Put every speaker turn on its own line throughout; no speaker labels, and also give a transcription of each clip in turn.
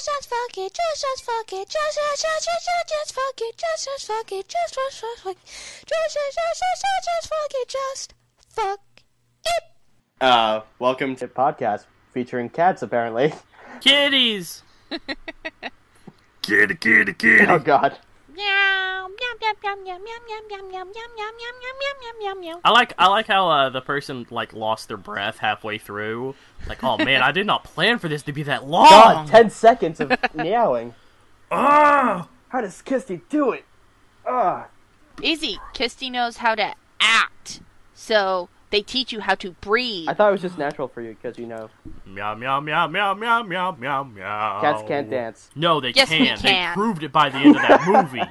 just fuck it, just fuck it, just fuck it, just fuck it, just fuck it, just fuck it, just fuck it.
Welcome to podcast featuring cats, apparently.
Kitties! Kitty.
Oh, God.
Meow, meow, meow, meow, meow, meow, meow, meow, meow, meow, meow, meow, meow, meow.
I like how the person lost their breath halfway through. Like, oh man, I did not plan for this to be that long.
God, 10 seconds of meowing.
Ah!
How does Kisty do it?
Easy. Kisty knows how to act, so they teach you how to breathe.
I thought it was just natural for you because, you know,
Meow meow meow meow meow meow meow meow.
cats can't dance.
No, they
Yes, we
can.
can.
They proved it by the end of that movie.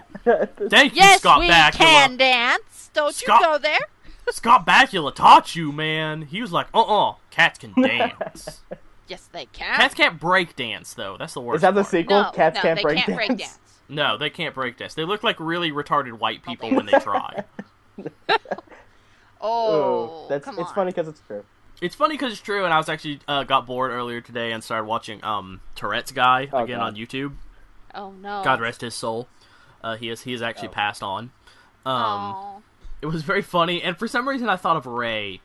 Thank you,
Yes,
Scott
we
Bakula.
can dance. Don't
Scott-
you go there.
Scott Bakula taught you, man. He was like, cats can dance.
Yes, they can.
Cats can't break dance, though. That's the worst
Is that the
part.
sequel?
No,
Cats
no,
can't
they
break
can't
dance.
break dance.
No, they can't break dance. They look like really retarded white people when they try.
Oh,
It's
come on.
funny because it's true.
It's funny because it's true, and I was actually got bored earlier today and started watching Tourette's Guy again
God.
on YouTube.
Oh no.
God rest his soul. He has actually passed on.
Oh.
It was very funny, and for some reason I thought of Ray,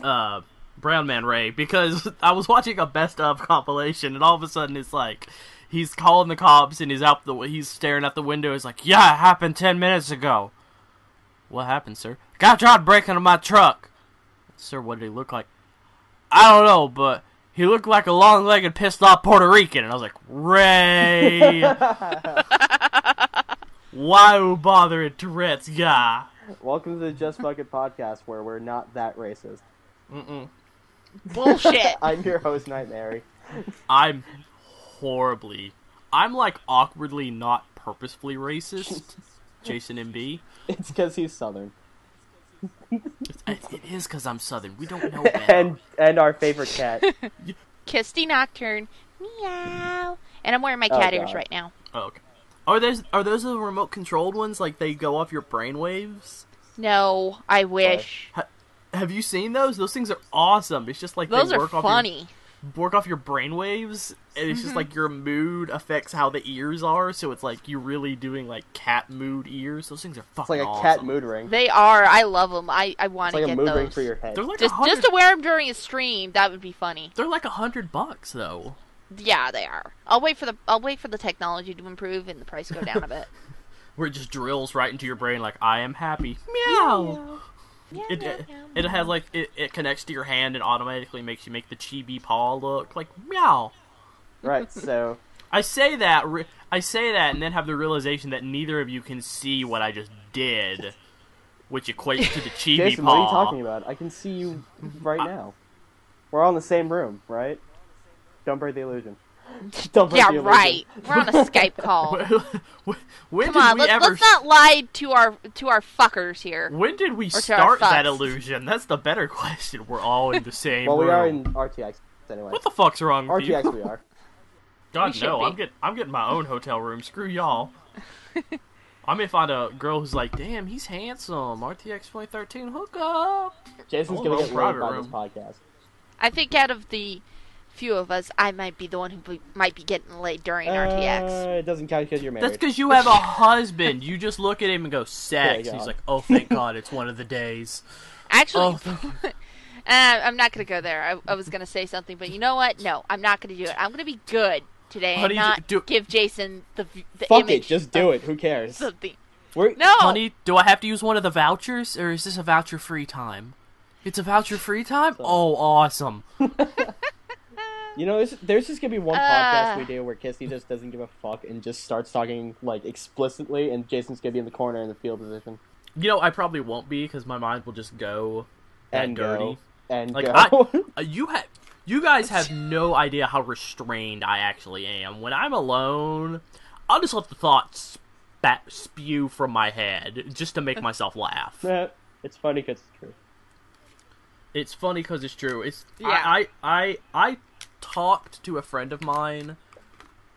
Brown Man Ray, because I was watching a best of compilation, and all of a sudden it's like he's calling the cops and he's staring out the window. He's like, "Yeah, it happened 10 minutes ago." "What happened, sir?" "Guy tried breaking into my truck." "Sir, what did he look like?" "I don't know, but he looked like a long-legged, pissed-off Puerto Rican." And I was like, Ray! Why bother a Tourette's guy?
Welcome to the Just Fuck It podcast, where we're not that racist.
Bullshit.
I'm your host, Nightmare.
I'm like awkwardly not purposefully racist, Jason MB.
It's because he's Southern.
It is because I'm Southern. We don't know that.
and our favorite cat.
Kisty Nocturne. Meow. And I'm wearing my cat ears
God.
right now.
Oh, okay. Are those the remote controlled ones? Like they go off your brainwaves?
No, I wish.
Have you seen those? Those things are awesome. It's just like
Those
they
are
work
funny.
work off your brainwaves, and it's just like your mood affects how the ears are. So it's like you're really doing like cat mood ears. Those things are
It's
fucking
like a
awesome.
cat mood ring.
They are. I love them. I want
It's
to
like a
get
mood
those.
ring for your head.
They're like
Just
$100.
to wear them during a stream, that would be funny.
They're like $100 though.
Yeah, they are. I'll wait for the technology to improve and the price go down a bit.
Where it just drills right into your brain, like I am happy. Meow. It has like it connects to your hand and automatically makes you make the chibi paw look like meow.
Right, so...
I say that, and then have the realization that neither of you can see what I just did, which equates to the chibi
Jason,
paw.
what are you talking about? I can see you right now. We're all in the same room, right? Don't break the illusion. Don't break
Yeah,
the illusion.
right. We're on a Skype call.
When
Come
did
on,
we ever?
let's not lie to our fuckers here.
When did we
to our
start that
fucks.
illusion? That's the better question. We're all in the same
Well,
room.
we are in RTX anyway.
What the fuck's wrong with you?
RTX we are.
God
We should
no,
be.
I'm getting my own hotel room. Screw y'all. I may find a girl who's like, damn, he's handsome. RTX 2013, hook up.
Jason's
Oh,
gonna
no,
get laid
private
by
room.
this podcast.
I think out of the few of us, I might be the one who might be getting laid during RTX.
It doesn't count because you're married.
That's because you have a husband. You just look at him and go, sex.
There you
He's
go.
like, oh, thank God, it's one of the days.
Actually,
Oh.
I'm not going to go there. I was going to say something, but you know what? No, I'm not going to do it. I'm going to be good today
Honey,
and not
do-
give Jason the
Fuck
image.
it, just do
of
it. Who cares?
Something.
We're,
No!
Honey, do I have to use one of the vouchers, or is this a voucher-free time? It's a voucher-free time? Oh, awesome.
You know, there's just gonna be one podcast we do where Kissy just doesn't give a fuck and just starts talking like explicitly, and Jason's gonna be in the corner in the field position
You know, I probably won't be, because my mind will just go that
and
dirty.
go and
Like,
go.
You guys have no idea how restrained I actually am. When I'm alone, I'll just let the thoughts spew from my head, just to make myself laugh.
It's funny because it's true.
It's funny because it's true. It's
Yeah.
I talked to a friend of mine.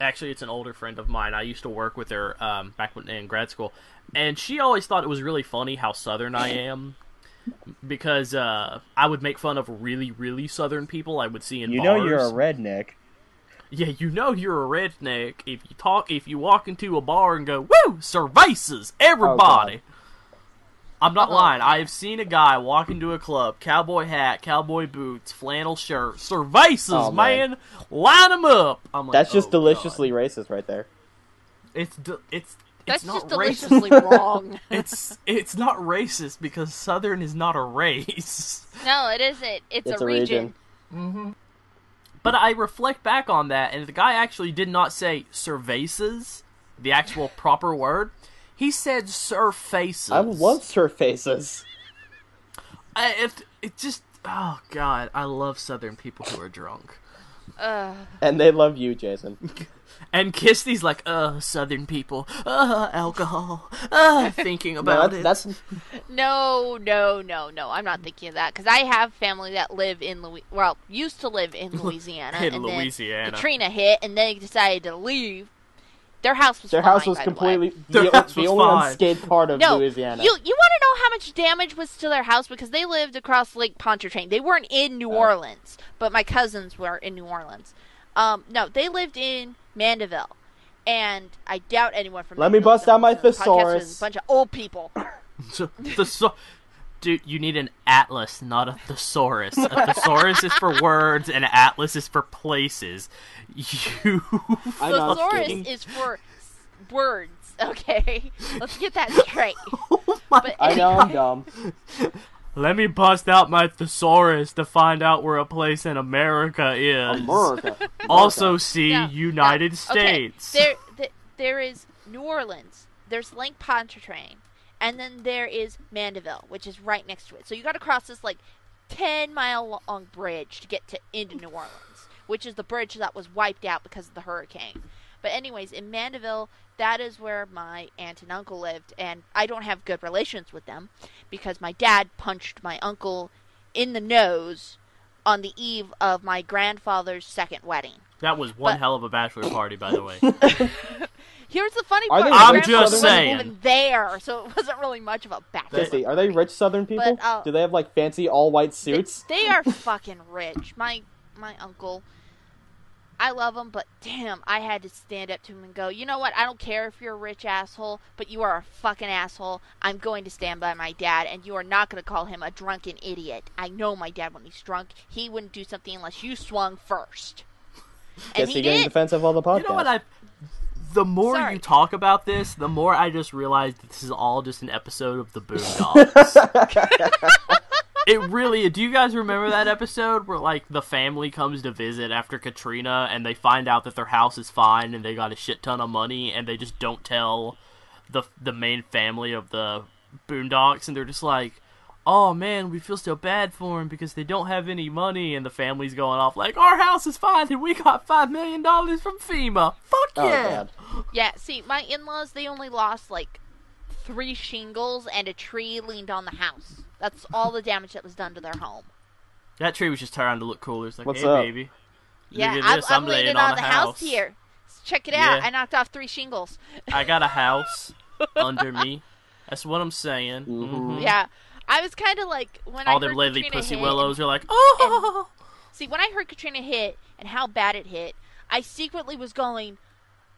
Actually, it's an older friend of mine. I used to work with her back in grad school, and she always thought it was really funny how Southern I am. Because I would make fun of really, really Southern people I would see in
You
bars.
know you're a redneck.
Yeah, you know you're a redneck if you walk into a bar and go, "Woo, cervezas, everybody." I'm not lying. I have seen a guy walk into a club, cowboy hat, cowboy boots, flannel shirt, cervezas, man, line them up. I'm like,
that's just deliciously racist right there.
It's
That's
not
just
racist.
deliciously wrong.
It's not racist because Southern is not a race.
No, it isn't. It's a region.
Mm-hmm. But I reflect back on that, and the guy actually did not say cervezas, the actual proper word. He said surfaces.
I love surfaces.
Oh god, I love Southern people who are drunk.
And they love you, Jason.
And Kisty's like, Southern people, alcohol, thinking about it.
No, I'm not thinking of that, because I have family that live in used to live in Louisiana.
In
and
Louisiana.
Then Katrina hit, and they decided to leave. Their house was
completely
the
only unscathed part of Louisiana.
You want to know how much damage was to their house? Because they lived across Lake Pontchartrain. They weren't in New Orleans, but my cousins were in New Orleans. No, they lived in Mandeville, and I doubt anyone from.
Let me bust out my thesaurus.
A bunch of old people.
Dude, you need an atlas, not a thesaurus. A thesaurus is for words, and an atlas is for places.
Thesaurus is for words. Okay, let's get that straight.
I know I'm dumb.
Let me bust out my thesaurus to find out where a place in America is.
America.
Also, see United States.
Okay. There is New Orleans. There's Lake Pontchartrain. And then there is Mandeville, which is right next to it. So you got to cross this 10-mile long bridge to get into New Orleans, which is the bridge that was wiped out because of the hurricane. But anyways, in Mandeville, that is where my aunt and uncle lived, and I don't have good relations with them because my dad punched my uncle in the nose on the eve of my grandfather's second wedding.
That was one hell of a bachelor party, by the way.
Here's the funny part.
I'm just saying.
Wasn't even there, so it wasn't really much of a bachelor.
Jesse, are they rich Southern people?
But,
do they have fancy all white suits?
They are fucking rich. My uncle, I love him, but damn, I had to stand up to him and go, you know what? I don't care if you're a rich asshole, but you are a fucking asshole. I'm going to stand by my dad, and you are not going to call him a drunken idiot. I know my dad when he's drunk. He wouldn't do something unless you swung first. And
Jesse getting defensive all the podcast.
You know what? The more you talk about this, the more I just realize that this is all just an episode of The Boondocks. It really... Do you guys remember that episode where, the family comes to visit after Katrina and they find out that their house is fine and they got a shit ton of money and they just don't tell the main family of the Boondocks and they're just like, oh man, we feel so bad for them because they don't have any money, and the family's going off our house is fine and we got $5 million from FEMA. Fuck yeah!
Yeah, see, my in-laws, they only lost 3 shingles and a tree leaned on the house. That's all the damage that was done to their home.
That tree was just trying to look cooler. It's like,
what's
hey
up?
Baby,
yeah,
look at this. I'm
laying
on
the house here. Check it out. I knocked off 3 shingles.
I got a house under me. That's what I'm saying.
Mm-hmm.
Yeah. I was kind of when
all
I heard
them lady
Katrina
pussy
hit,
willows are like, oh!
See, when I heard Katrina hit and how bad it hit, I secretly was going,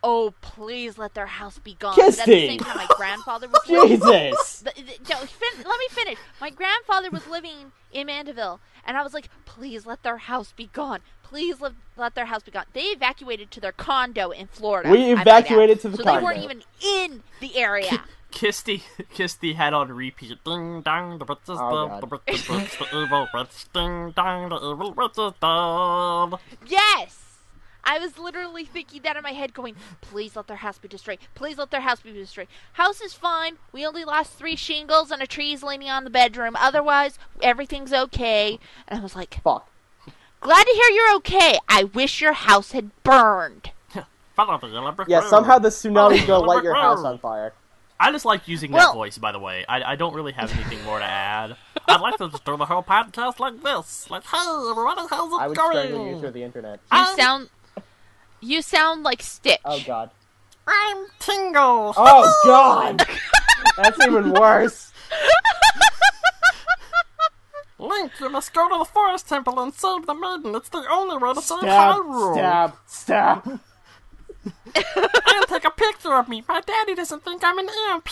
oh, please let their house be gone. But at the same time, my grandfather was
Jesus!
Let me finish. My grandfather was living in Mandeville, and I was like, please let their house be gone. Please let their house be gone. They evacuated to their condo in Florida.
We evacuated to the
condo.
condo.
So they weren't even in the area.
Kisty had on repeat. Ding dong, the Brits is the evil Brits. Ding dong, the evil Brits is dead.
Yes! I was literally thinking that in my head, going, please let their house be destroyed. Please let their house be destroyed. House is fine. We only lost 3 shingles and a tree's leaning on the bedroom. Otherwise, everything's okay. And I was like,
fuck.
Glad to hear you're okay. I wish your house had burned.
Yeah, somehow the tsunami's gonna light your house on fire.
I just like using that voice, by the way. I don't really have anything more to add. I'd like to just do the whole podcast like this. Like, hey, everybody, how's it going?
I would strangle you through the internet.
You sound like Stitch.
Oh, God.
I'm Tingle.
Oh, God. That's even worse.
Link, you must go to the Forest Temple and save the maiden. It's the only way to save
Stab,
Hyrule.
stab.
And take a picture of me. My daddy doesn't think I'm an imp.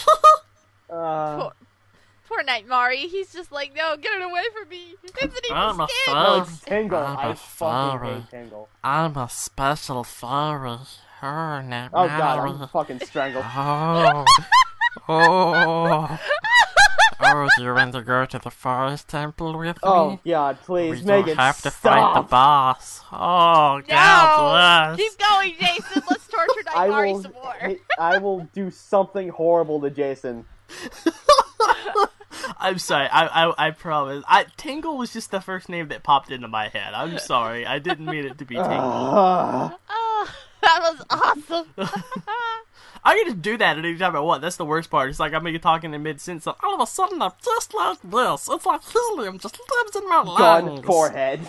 Poor Nightmare. He's just like, no, get it away from me. It's an evil
I'm a
skin.
No,
furry.
it's Tingle.
I'm
I
a
fucking
furry.
hate Tingle.
I'm a special furry.
Oh god, I'm fucking strangled.
Oh. Oh. Oh, do you want to go to the Forest Temple with me?
Oh god, please,
We
Megan,
don't have to
stop.
fight the boss. Oh,
No!
God bless.
Keep going, Jason. Let's torture Nightmare some more.
I will do something horrible to Jason.
I'm sorry. I promise. Tingle was just the first name that popped into my head. I'm sorry. I didn't mean it to be Tingle.
Oh, that was awesome.
I can just do that anytime I want. That's the worst part. It's like I'm talking in mid-sentence. And all of a sudden, I'm just like this. It's like helium just lives in my
Gun
lungs.
forehead.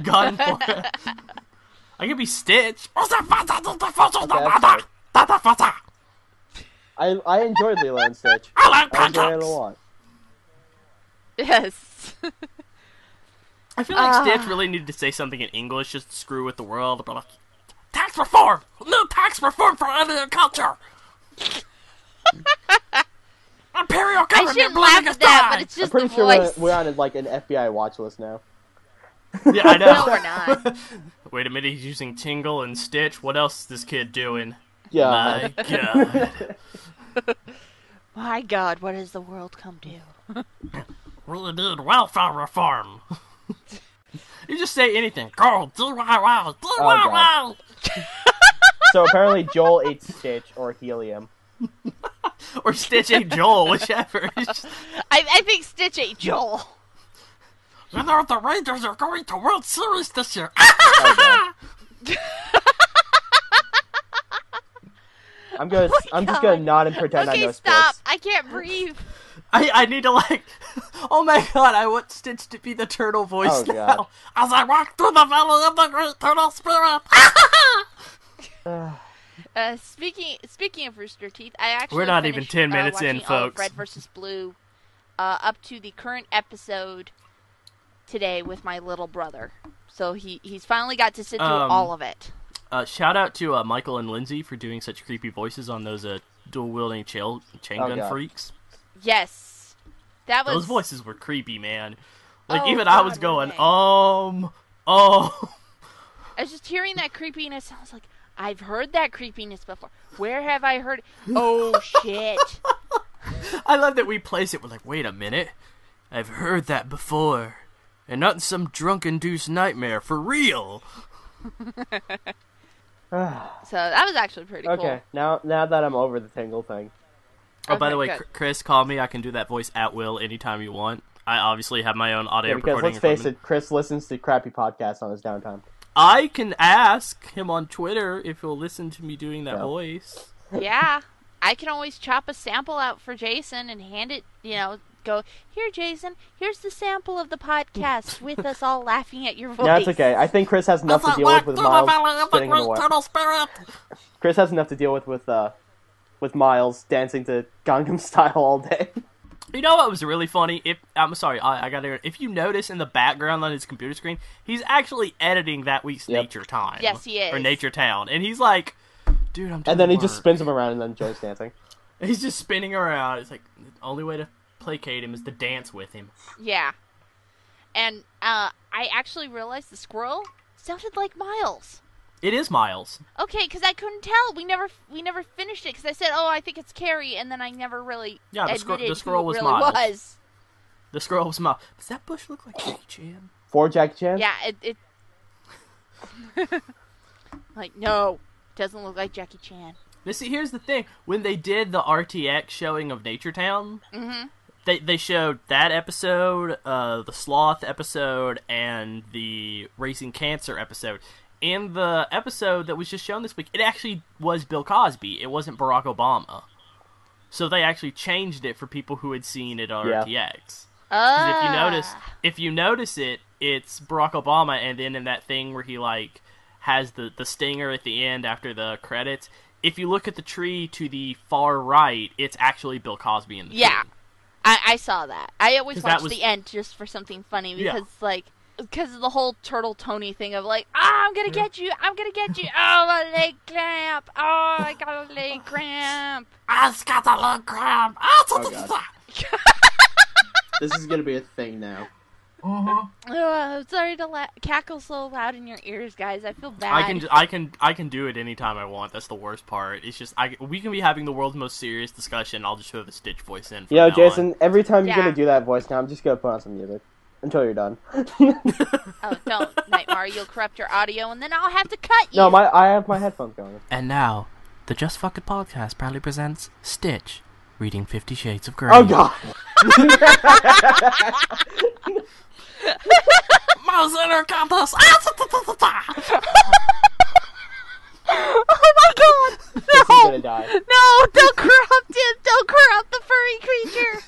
Gun forehead. I could be Stitch.
I enjoyed Lilo and Stitch.
I like
I enjoy it a
pancakes.
lot.
Yes.
I feel like Stitch really needed to say something in English just to screw with the world. But like, tax reform! No tax reform for Indian culture! Imperial
I
government
shouldn't
blooding
laugh
us
at that,
down!
but it's
I'm
just
pretty
the
sure
voice.
we're on like an FBI watch list now.
Yeah, I know.
No, we're not.
Wait a minute, he's using Tingle and Stitch. What else is this kid doing?
Yeah.
My God.
My God, what has the world come to?
We need welfare reform. You just say anything. Go, DIY, DIY!
So apparently Joel ate Stitch or helium.
Or Stitch ate Joel, whichever. It's just,
I think Stitch ate Joel.
you know, the Rangers are going to World Series this year.
Oh, God. I'm just gonna nod and pretend I
Okay,
know
stop.
sports.
I can't breathe.
I need to like, oh my God, I want Stitch to be the turtle voice
Oh,
now.
God.
As I walk through the valley of the great turtle spirit.
Speaking of Rooster Teeth, I actually
We're not even
finished,
10 minutes in,
watching all of
folks.
Red vs. Blue, up to the current episode today with my little brother. So he's finally got to sit through all of it.
Shout out to Michael and Lindsay for doing such creepy voices on those dual-wielding chain gun
God.
freaks.
Yes, that was
Those voices were creepy, man. Like,
Oh,
even I
God,
was
were
going,
they?
oh.
I was just hearing that creepiness. I was like, I've heard that creepiness before. Where have I heard it? Oh shit!
I love that we place it. We're like, wait a minute. I've heard that before. And not in some drunk-induced nightmare, for real.
So that was actually pretty cool.
Okay, now that I'm over the Tingle thing.
Oh, by
Okay,
the way,
good.
Chris, call me. I can do that voice at will anytime you want. I obviously have my own audio
Yeah, because
recording
let's face
equipment.
it, Chris listens to crappy podcasts on his downtime.
I can ask him on Twitter if he'll listen to me doing that
Yeah.
voice.
Yeah, I can always chop a sample out for Jason and hand it. Go here, Jason. Here's the sample of the podcast with us all laughing at your voice.
No, it's okay. I think Chris has enough to deal with Miles spinning in the web.
Turtle spirit.
Chris has enough to deal with Miles dancing to Gangnam Style all day.
You know what was really funny? I'm sorry, I got to. If you notice in the background on his computer screen, he's actually editing that week's
Yep.
Nature Time.
Yes, he is.
Or Nature Town, and he's like, "Dude, I'm." Doing
And then he just
work."
spins him around and then enjoys dancing.
He's just spinning around. It's like the only way to placate him is to dance with him.
Yeah, and I actually realized the squirrel sounded like Miles.
It is Miles.
Okay, because I couldn't tell. We never finished it because I said, "Oh, I think it's Carrie," and then I never really
Yeah, the
admitted
squirrel
who
was
it really
Miles.
was.
The squirrel was Miles. Does that bush look like Jackie Chan?
For Jackie Chan?
Yeah, it like no, doesn't look like Jackie Chan.
Now, see, here's the thing. When they did the RTX showing of Nature Town, they showed that episode, the Sloth episode, and the Racing Cancer episode. In the episode that was just shown this week, it actually was Bill Cosby. It wasn't Barack Obama. So they actually changed it for people who had seen it on
Yeah.
RTX. 'Cause if you
Ah.
notice it, it's Barack Obama, and then in that thing where he like has the stinger at the end after the credits, if you look at the tree to the far right, it's actually Bill Cosby in the
Yeah.
tree.
I saw that. I always
'Cause that
watch
was-
the end just for something funny
Yeah.
because of the whole Turtle Tony thing of like, I'm gonna get you, I'm gonna get you. Oh, my leg cramp. Oh, I got a leg cramp.
I just got a leg cramp.
Oh, God. This is gonna be a thing now.
Oh, I'm sorry to cackle so loud in your ears, guys. I feel bad.
I can do it anytime I want. That's the worst part. It's just we can be having the world's most serious discussion. I'll just throw the Stitch voice in. From
Yo,
now
Jason,
on.
every time you're
Yeah.
gonna do that voice now, I'm just gonna put on some music until you're done.
Oh, don't, Nightmare. You'll corrupt your audio, and then I'll have to cut you.
No, I have my headphones going.
And now, the Just Fuck It podcast proudly presents Stitch reading 50 Shades of Grey.
Oh God!
Mouse Intercampus!
Oh my God!
Jason's gonna die.
No! Don't corrupt him! Don't corrupt the furry creature!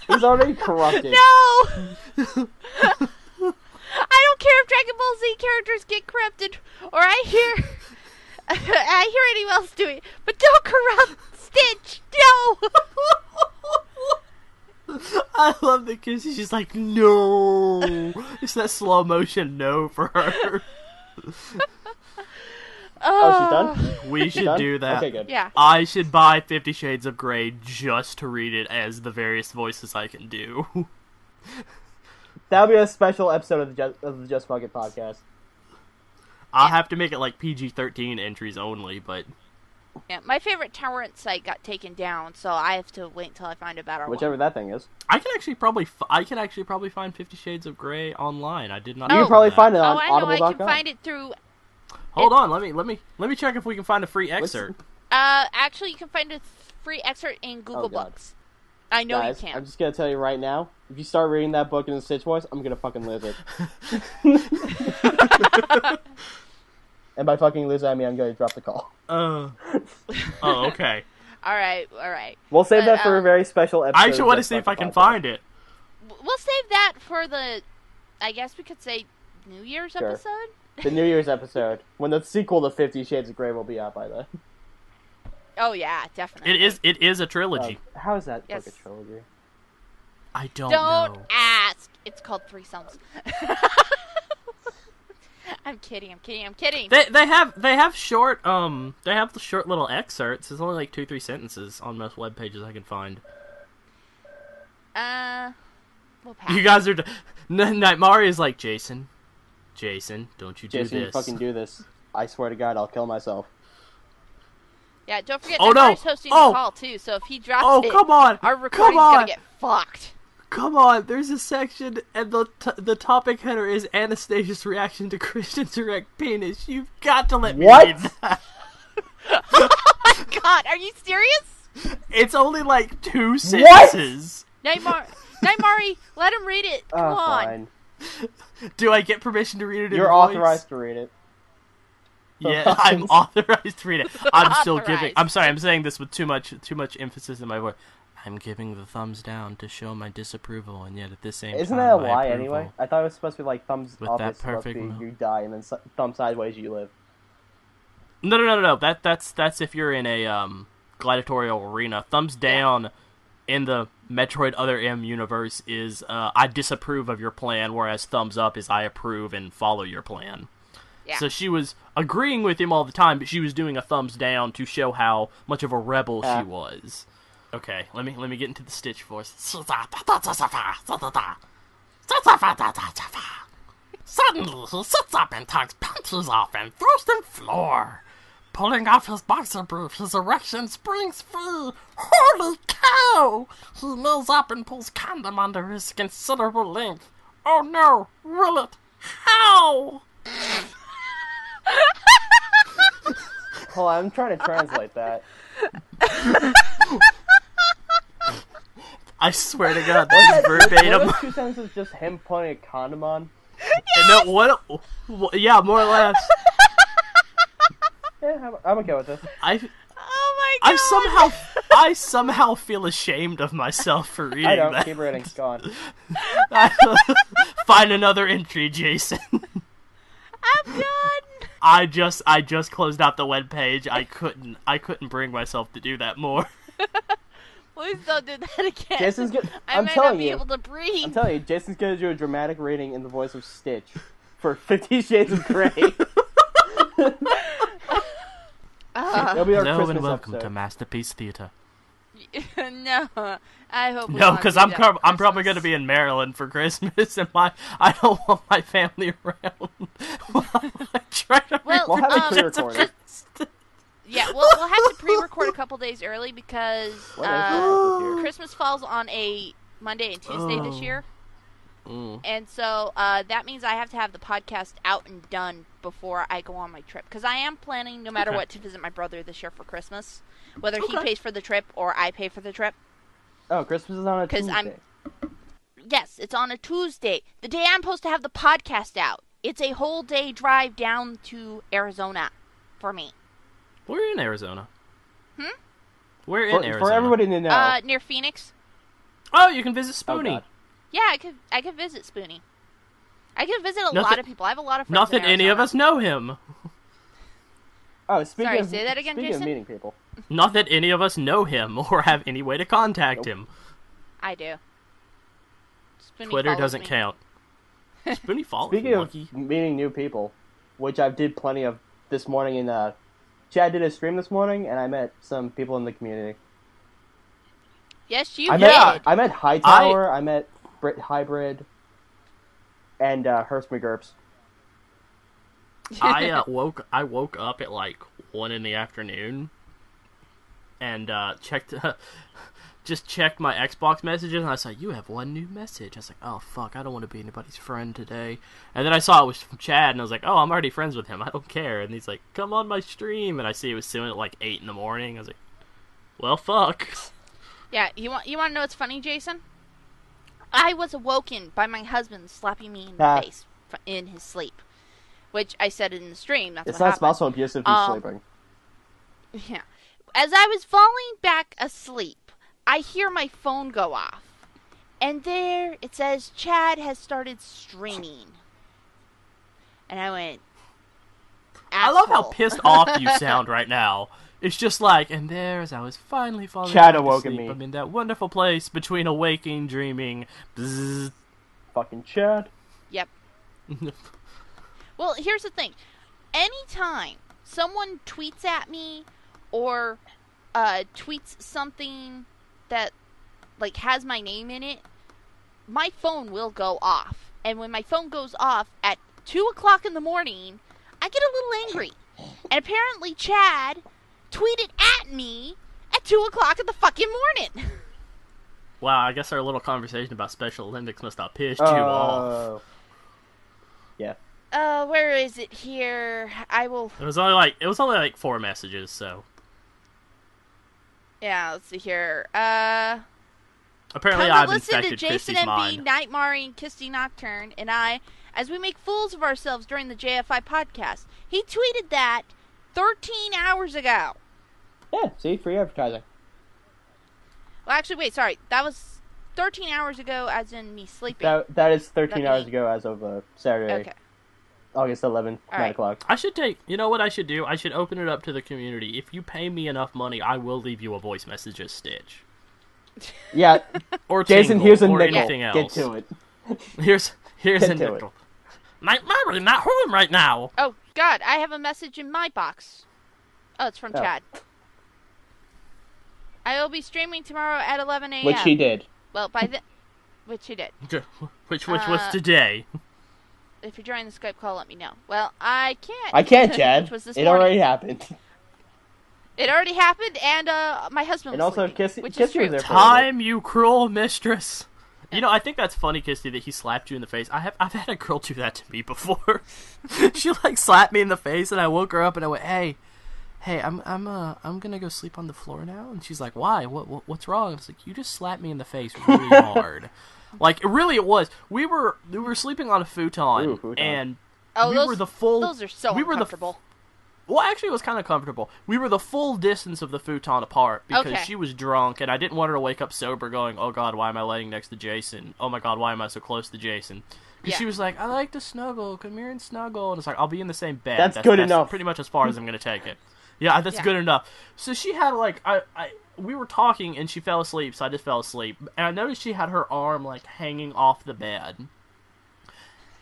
He's already corrupted.
No! I don't care if Dragon Ball Z characters get corrupted, or I hear anyone else do it, but don't corrupt Stitch! No!
I love the kiss. She's just like, no. It's that slow motion no for her.
Oh, she's done?
We
She's
should
done?
do that.
Okay, good.
Yeah.
I should buy 50 Shades of Grey just to read it as the various voices I can do.
That'll be a special episode of the Just Fuck It podcast.
I'll have to make it like PG-13 entries only, but...
Yeah, my favorite torrent site got taken down, so I have to wait until I find a better
Whichever
one.
that thing is.
I can actually probably find 50 Shades of Grey online. I did not
You
know
can probably
that.
find it
Oh,
on
I know. I
audible.com.
can find it through.
Hold on, let me check if we can find a free
What's-
excerpt.
Actually, you can find a free excerpt in Google
Oh, God.
Books. I know
Guys,
you can.
I'm just gonna tell you right now, if you start reading that book in the Stitch voice, I'm gonna fucking lose it. And by fucking lose it, I mean I'm gonna drop the call.
Oh, okay.
All right.
We'll save
But,
that for a very special episode.
I actually want to see if I can find it.
We'll save that for the. I guess we could say New Year's
Sure.
episode.
The New Year's episode, when the sequel to 50 Shades of Grey will be out by then.
Oh yeah, definitely.
It is a trilogy.
How is that
Yes.
book a trilogy?
I don't
Don't
know.
ask. It's called Threesomes. I'm kidding.
They have short the short little excerpts. It's only like 2-3 sentences on most web pages I can find.
We'll pass.
You guys are Nightmare is like Jason, don't you do
Jason, you
this?
fucking do this. I swear to God, I'll kill myself.
Yeah, don't forget
Oh,
that
no.
Marty's hosting
Oh.
the call too. So if he drops
Oh,
it,
come on!
our
Come
recording's
on!
gonna get fucked.
Come on! There's a section, and the topic header is Anastasia's reaction to Christian's erect penis. You've got to let me
What?
read that.
Oh my God, are you serious?
It's only like 2 sentences.
Nightmare, let him read it. Come on.
Fine.
Do I get permission to read it?
You're
in voice?
authorized to read it.
Yeah, I'm authorized to read it. I'm still giving.
Authorized.
I'm sorry. I'm saying this with too much emphasis in my voice. I'm giving the thumbs down to show my disapproval, and yet at the same
Isn't
time,
that a
my
lie
approval.
anyway? I thought it was supposed to be like thumbs
With
up
that
is supposed to be
perfect
you die, and then thumb sideways you live.
No. That's if you're in a gladiatorial arena. Thumbs down in the Metroid Other M universe is I disapprove of your plan, whereas thumbs up is I approve and follow your plan.
Yeah.
So she was agreeing with him all the time, but she was doing a thumbs down to show how much of a rebel she was. Okay, let me get into the Stitch voice. Suddenly, he sits up and tugs panties off and throws them floor. Pulling off his boxer brief, his erection springs free. Holy cow! He kneels up and pulls condom under his considerable length. Oh no, will it? How?
Hold on, I'm trying to translate that.
I swear to God, that's verbatim.
What are 2 sentences just him putting a condom on?
No, what? Yeah, more or less.
Yeah, I'm okay with this.
Oh my God.
I somehow feel ashamed of myself for reading
I don't.
that.
Keep reading. Go on.
Find another entry, Jason.
I'm done.
I just closed out the web page. I couldn't bring myself to do that more.
Please don't do that again.
Jason's good.
I
I'm
might
telling
not be
you.
able to breathe.
I'm telling you, Jason's gonna do a dramatic reading in the voice of Stitch for 50 Shades of Grey. It'll be our
Hello
Christmas
and welcome
episode.
to Masterpiece Theater.
No, I hope. we
No,
don't
because
do
I'm
that for
probably
Christmas.
going to be in Maryland for Christmas, and I don't want my family around. While I try to
Well,
We'll have it
um,
pre-recorded.
Yeah, we'll have to pre-record a couple days early because
What is Christmas here?
Christmas falls on a Monday and Tuesday this year, and so that means I have to have the podcast out and done before I go on my trip. Because I am planning, no matter
Okay.
what, to visit my brother this year for Christmas, whether he
Okay.
pays for the trip or I pay for the trip.
Oh, Christmas is on a
'Cause
Tuesday.
I'm- Yes, it's on a Tuesday, the day I'm supposed to have the podcast out. It's a whole day drive down to Arizona for me.
We're in Arizona.
Hmm?
We're in Arizona.
For everybody to know.
Near Phoenix.
Oh, you can visit
Oh,
Spoonie.
God.
Yeah, I could visit Spoonie. I could visit a
Nothing-
lot of people. I have a lot of friends.
Not that
in
any of
Arizona.
us know him.
Oh, speaking
Sorry,
of,
say that again,
speaking
Jason?
of meeting people.
Not that any of us know him or have any way to contact him.
I do. Spoonie
Twitter
follows
doesn't
me.
count. Spoonie follows
Speaking
me,
of
lucky.
meeting new people, which I did plenty of this morning in Chad did a stream this morning, and I met some people in the community.
Yes, you
I
did.
met I met Hightower, I met Brit Hybrid, and Hurst McGurps.
I woke up at like 1 in the afternoon and checked my Xbox messages, and I saw you have one new message. I was like, oh fuck, I don't want to be anybody's friend today. And then I saw it was from Chad, and I was like, oh, I'm already friends with him. I don't care. And he's like, come on my stream, and I see it was soon at like 8 in the morning. I was like, well, fuck.
Yeah, you want to know what's funny, Jason? I was awoken by my husband slapping me in the face in his sleep, which I said in the stream. That's
It's
what
not
happened.
also abusive. He's sleeping.
Yeah. As I was falling back asleep, I hear my phone go off. And there it says, Chad has started streaming. And I went,
I love how
asshole.
pissed off you sound right now. It's just like, and there, as I was finally falling
Chad
back
awoken
asleep,
me.
I'm in that wonderful place between awaking, dreaming. Bzzz.
Fucking Chad.
Yep. Well, here's the thing. Anytime someone tweets at me or tweets something that like has my name in it, my phone will go off. And when my phone goes off at 2 o'clock in the morning, I get a little angry. And apparently Chad tweeted at me at 2 o'clock in the fucking morning.
Wow, I guess our little conversation about Special Olympics must have pissed you off.
Yeah.
Where is it here? I will...
It was only like 4 messages, so
Yeah, let's see here.
apparently
Come
I've
to listen to
infected
Jason
Christy's
and
mind.
B, Nightmare and Kisty Nocturne, and I, as we make fools of ourselves during the JFI podcast. He tweeted that 13 hours ago.
Yeah, see? Free advertising.
Well, actually, wait, sorry. That was 13 hours ago, as in me sleeping.
That is 13
That
hours
mean-
ago as of Saturday,
Okay.
August 11th,
All
9
right.
o'clock.
I should you know what I should do? I should open it up to the community. If you pay me enough money, I will leave you a voice message as Stitch.
Yeah,
Or
Jason,
Tingle,
here's a
or
nickel.
anything else.
Get to it.
Here's
Get
a
to it.
nickel. Nightmare, not home right now.
Oh, God, I have a message in my box. Oh, it's from
Oh.
Chad. I will be streaming tomorrow at 11 a.m.
Which he did.
Well, by the... Which he did.
Which was today.
If you're joining the Skype call, let me know. Well, I can't.
I can't, Chad.
Which was this
It
morning.
already happened.
It already happened, and my husband
And
was
also,
sleeping,
Kissy
which
was
is true.
there for
Time, you cruel mistress. You know, I think that's funny, Kisty, that he slapped you in the face. I've had a girl do that to me before. She like slapped me in the face, and I woke her up, and I went, "Hey, I'm gonna go sleep on the floor now." And she's like, "Why? What's wrong?" I was like, "You just slapped me in the face really hard." Like, really, it was. We were sleeping on a futon,
Ooh, futon.
and
Oh,
we
those,
were the full.
those are so
we were
uncomfortable.
Well, actually, it was kind of comfortable. We were the full distance of the futon apart because
Okay.
she was drunk, and I didn't want her to wake up sober going, oh, God, why am I laying next to Jason? Oh, my God, why am I so close to Jason? Because
Yeah.
she was like, I like to snuggle. Come here and snuggle. And it's like, I'll be in the same bed.
That's good
that's
enough.
pretty much as far as I'm going to take it. Yeah, that's
Yeah.
good enough. So she had like we were talking and she fell asleep, so I just fell asleep. And I noticed she had her arm like hanging off the bed.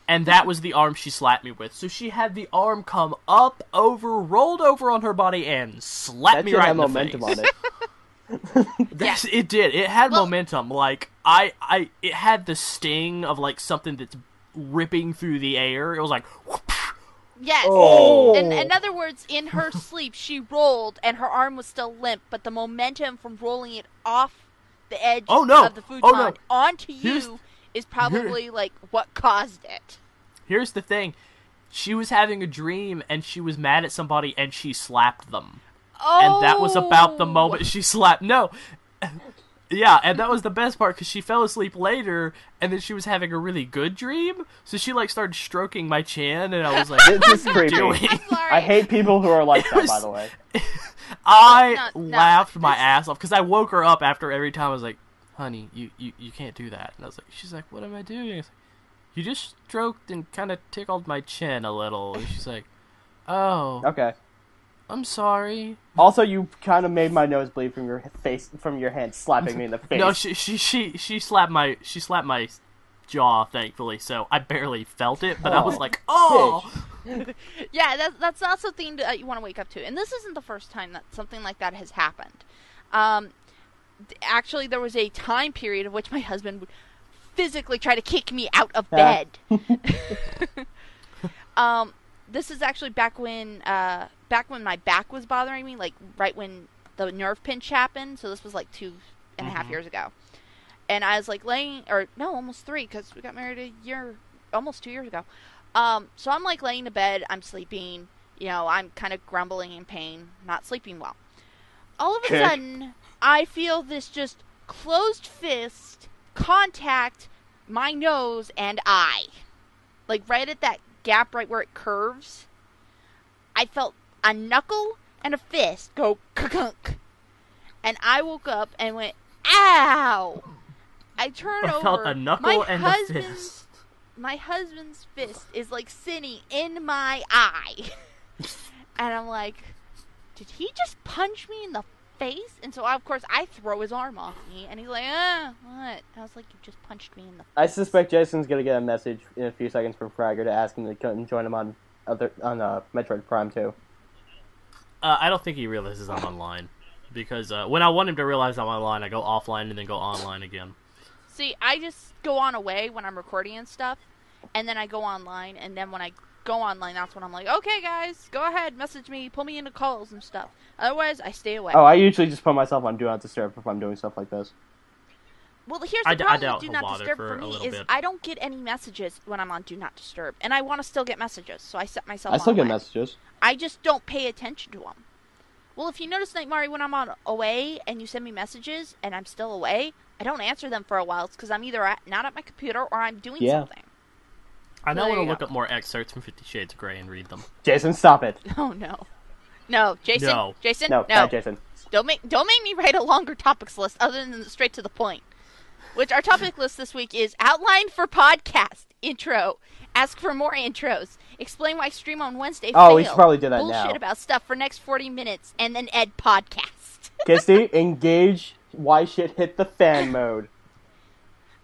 And that was the arm she slapped me with. So she had the arm come up, over, rolled over on her body, and slapped
That
me
shit
right
had
in the
momentum
face.
on it.
It did. It had
Well-
momentum. Like it had the sting of like something that's ripping through the air. It was like, whoosh.
Yes.
Oh.
In other words, in her sleep, she rolled and her arm was still limp, but the momentum from rolling it off the edge
Oh, no.
of the futon
Oh, no.
onto
Here's-
you is probably like what caused it.
Here's the thing. She was having a dream and she was mad at somebody and she slapped them.
Oh.
And that was about the moment she slapped. No. Yeah, and that was the best part because she fell asleep later and then she was having a really good dream. So she like started stroking my chin and I was like,
This is creepy.
doing?
I'm sorry.
I hate people who are like that,
was-
by the way.
I
No,
laughed my
this-
ass off because I woke her up after every time. I was like, honey, you can't do that. And I was like, she's like, what am I doing? I was like, you just stroked and kind of tickled my chin a little. And she's like, oh,
Okay.
I'm sorry.
Also, you kind of made my nose bleed from your face, from your hand slapping me in the face.
No, she slapped my jaw, thankfully, so I barely felt it, but I was
Oh.
like, oh.
Yeah, that's also something that you want to wake up to. And this isn't the first time that something like that has happened. Actually, there was a time period of which my husband would physically try to kick me out of bed. This is actually back when my back was bothering me, like right when the nerve pinch happened. So this was like 2.5 years ago. And I was like almost 3, because we got married almost 2 years ago. So I'm like laying in bed, I'm sleeping, I'm kind of grumbling in pain, not sleeping well. All of a sudden, I feel this just closed fist contact my nose and eye. Like right at that gap right where it curves. I felt a knuckle and a fist go ka-kunk. And I woke up and went, ow! I turn
I
over.
felt a knuckle and a fist.
My husband's fist is like sitting in my eye. And I'm like, did he just punch me in the face? And so, of course, I throw his arm off me. And he's like, what? I was like, you just punched me in the face.
I suspect Jason's gonna get a message in a few seconds from Fragger to ask him to come and join him on Metroid Prime 2.
I don't think he realizes I'm online. Because when I want him to realize I'm online, I go offline and then go online again.
See, I just go on away when I'm recording and stuff. And then I go online. And then when I go online, that's when I'm like, okay, guys, go ahead, message me, pull me into calls and stuff. Otherwise, I stay away.
Oh, I usually just put myself on Do Not Disturb if I'm doing stuff like this.
Well, here's
I
the
doubt
problem with
he'll
Do Not
bother
Disturb
for
for
a
me
little
is
bit.
I don't get any messages when I'm on Do Not Disturb, and I want to still get messages, so I set myself
I still
on
get
away.
messages.
I just don't pay attention to them. Well, if you notice, Nightmare, when I'm on away and you send me messages and I'm still away, I don't answer them for a while. It's because I'm either not at my computer or I'm doing something.
I now
There
want to
you
look
go.
up more excerpts from 50 Shades of Grey and read them.
Jason, stop it.
Oh no, no, Jason,
No.
Jason,
No, bad Jason.
Don't make me write a longer topics list other than straight to the point. Which our topic list this week is outline for podcast, intro, ask for more intros, explain why stream on Wednesday
Oh, we
failed,
should probably do that
bullshit
now.
about stuff for next 40 minutes, and then Ed podcast.
Kisty, engage why shit hit the fan mode.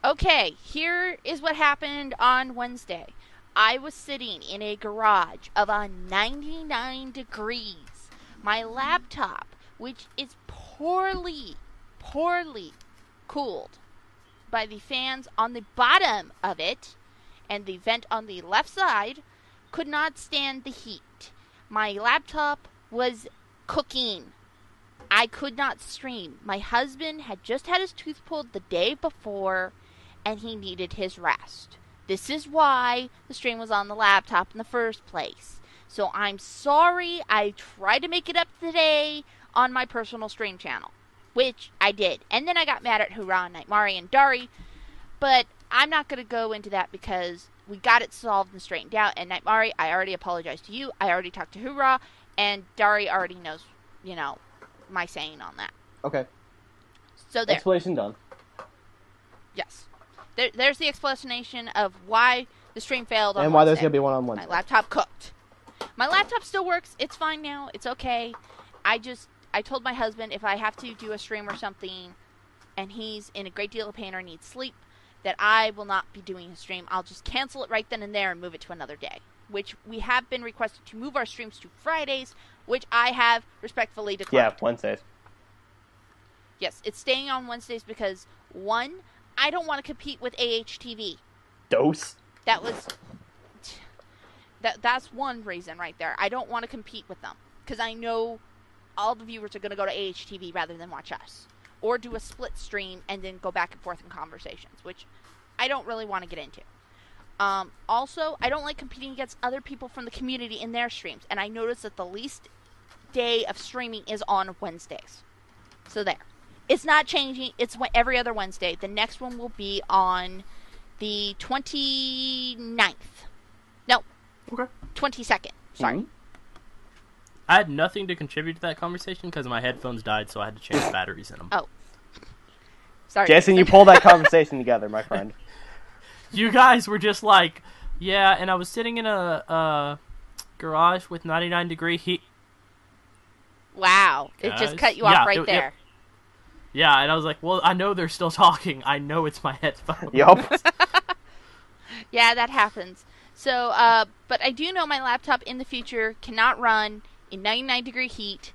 Okay, here is what happened on Wednesday. I was sitting in a garage of 99 degrees. My laptop, which is poorly cooled by the fans on the bottom of it and the vent on the left side, could not stand the heat. My laptop was cooking. I could not stream. My husband had just had his tooth pulled the day before, and he needed his rest. This is why the stream was on the laptop in the first place. So I'm sorry. I tried to make it up today on my personal stream channel, which I did. And then I got mad at Hurrah, Nightmari, and Dari, but I'm not going to go into that because we got it solved and straightened out. And Nightmari, I already apologized to you. I already talked to Hurrah, and Dari already knows, my saying on that.
Okay.
So there.
Explanation done.
Yes. There's the explanation of why the stream failed on
And why there's
Wednesday.
going to be one on
My
Wednesday.
laptop cooked. My laptop still works. It's fine now. It's okay. I told my husband if I have to do a stream or something and he's in a great deal of pain or needs sleep, that I will not be doing a stream. I'll just cancel it right then and there and move it to another day. Which we have been requested to move our streams to Fridays, which I have respectfully declined.
Yeah, Wednesdays.
Yes, it's staying on Wednesdays because, one, I don't want to compete with AHTV.
Dose.
That's one reason right there. I don't want to compete with them because I know all the viewers are going to go to AHTV rather than watch us. Or do a split stream and then go back and forth in conversations, which I don't really want to get into. Also, I don't like competing against other people from the community in their streams. And I noticed that the least day of streaming is on Wednesdays. So there. It's not changing. It's every other Wednesday. The next one will be on the 29th. No.
Okay.
22nd. Sorry.
Mm-hmm.
I had nothing to contribute to that conversation because my headphones died, so I had to change batteries in them.
Oh. Sorry.
Jason, you pulled that conversation together, my friend.
You guys were just like, yeah, and I was sitting in a garage with 99-degree heat.
Wow.
Guys?
It just cut you off right there.
Yeah, and I was like, well, I know they're still talking. I know it's my headphones.
Yup.
Yeah, that happens. So, but I do know my laptop in the future cannot run in 99-degree heat.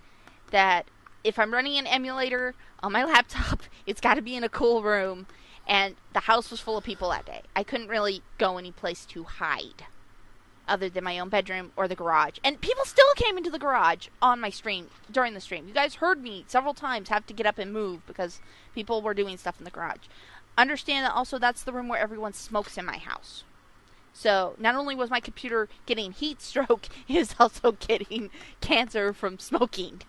That if I'm running an emulator on my laptop, it's got to be in a cool room. And the house was full of people that day. I couldn't really go any place to hide other than my own bedroom or the garage. And people still came into the garage on my stream, during the stream. You guys heard me several times have to get up and move because people were doing stuff in the garage. Understand that also that's the room where everyone smokes in my house. So not only was my computer getting heat stroke, it was also getting cancer from smoking.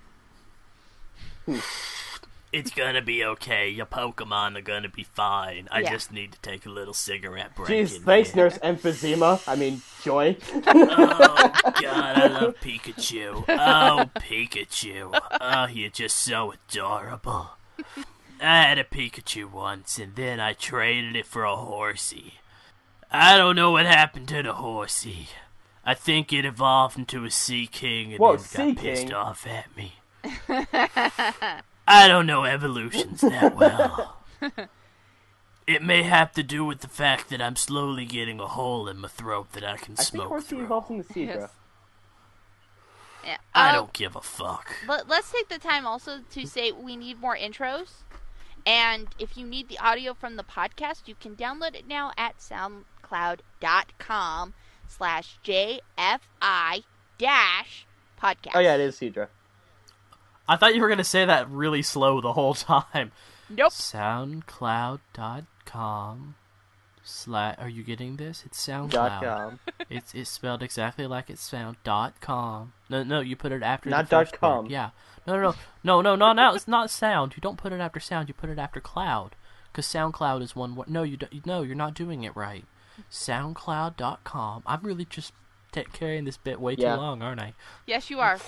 It's gonna be okay. Your Pokemon are gonna be fine. I just need to take a little cigarette break.
Jeez, thanks, Nurse Emphysema. I mean, Joy.
Oh, God, I love Pikachu. Oh, Pikachu. Oh, you're just so adorable. I had a Pikachu once, and then I traded it for a horsey. I don't know what happened to the horsey. I think it evolved into a Sea King and then got pissed off at me. I don't know evolutions that well. It may have to do with the fact that I'm slowly getting a hole in my throat that I can smoke
Horsey
through.
evolved in the Seadra.
Yes. Yeah.
I don't give a fuck.
Let's take the time also to say we need more intros. And if you need the audio from the podcast, you can download it now at soundcloud.com/JFI-podcast.
Oh yeah, it is Seadra.
I thought you were going to say that really slow the whole time.
Nope.
SoundCloud.com/ Are you getting this? It's SoundCloud.
.com.
It's spelled exactly like it's sound. .com. No, you put it after
Not
the first
.com.
word. Yeah. No, it's not sound. You don't put it after sound. You put it after cloud. Because SoundCloud is one word. No, you're not doing it right. SoundCloud.com. I'm really just carrying this bit way too long, aren't I?
Yes, you are.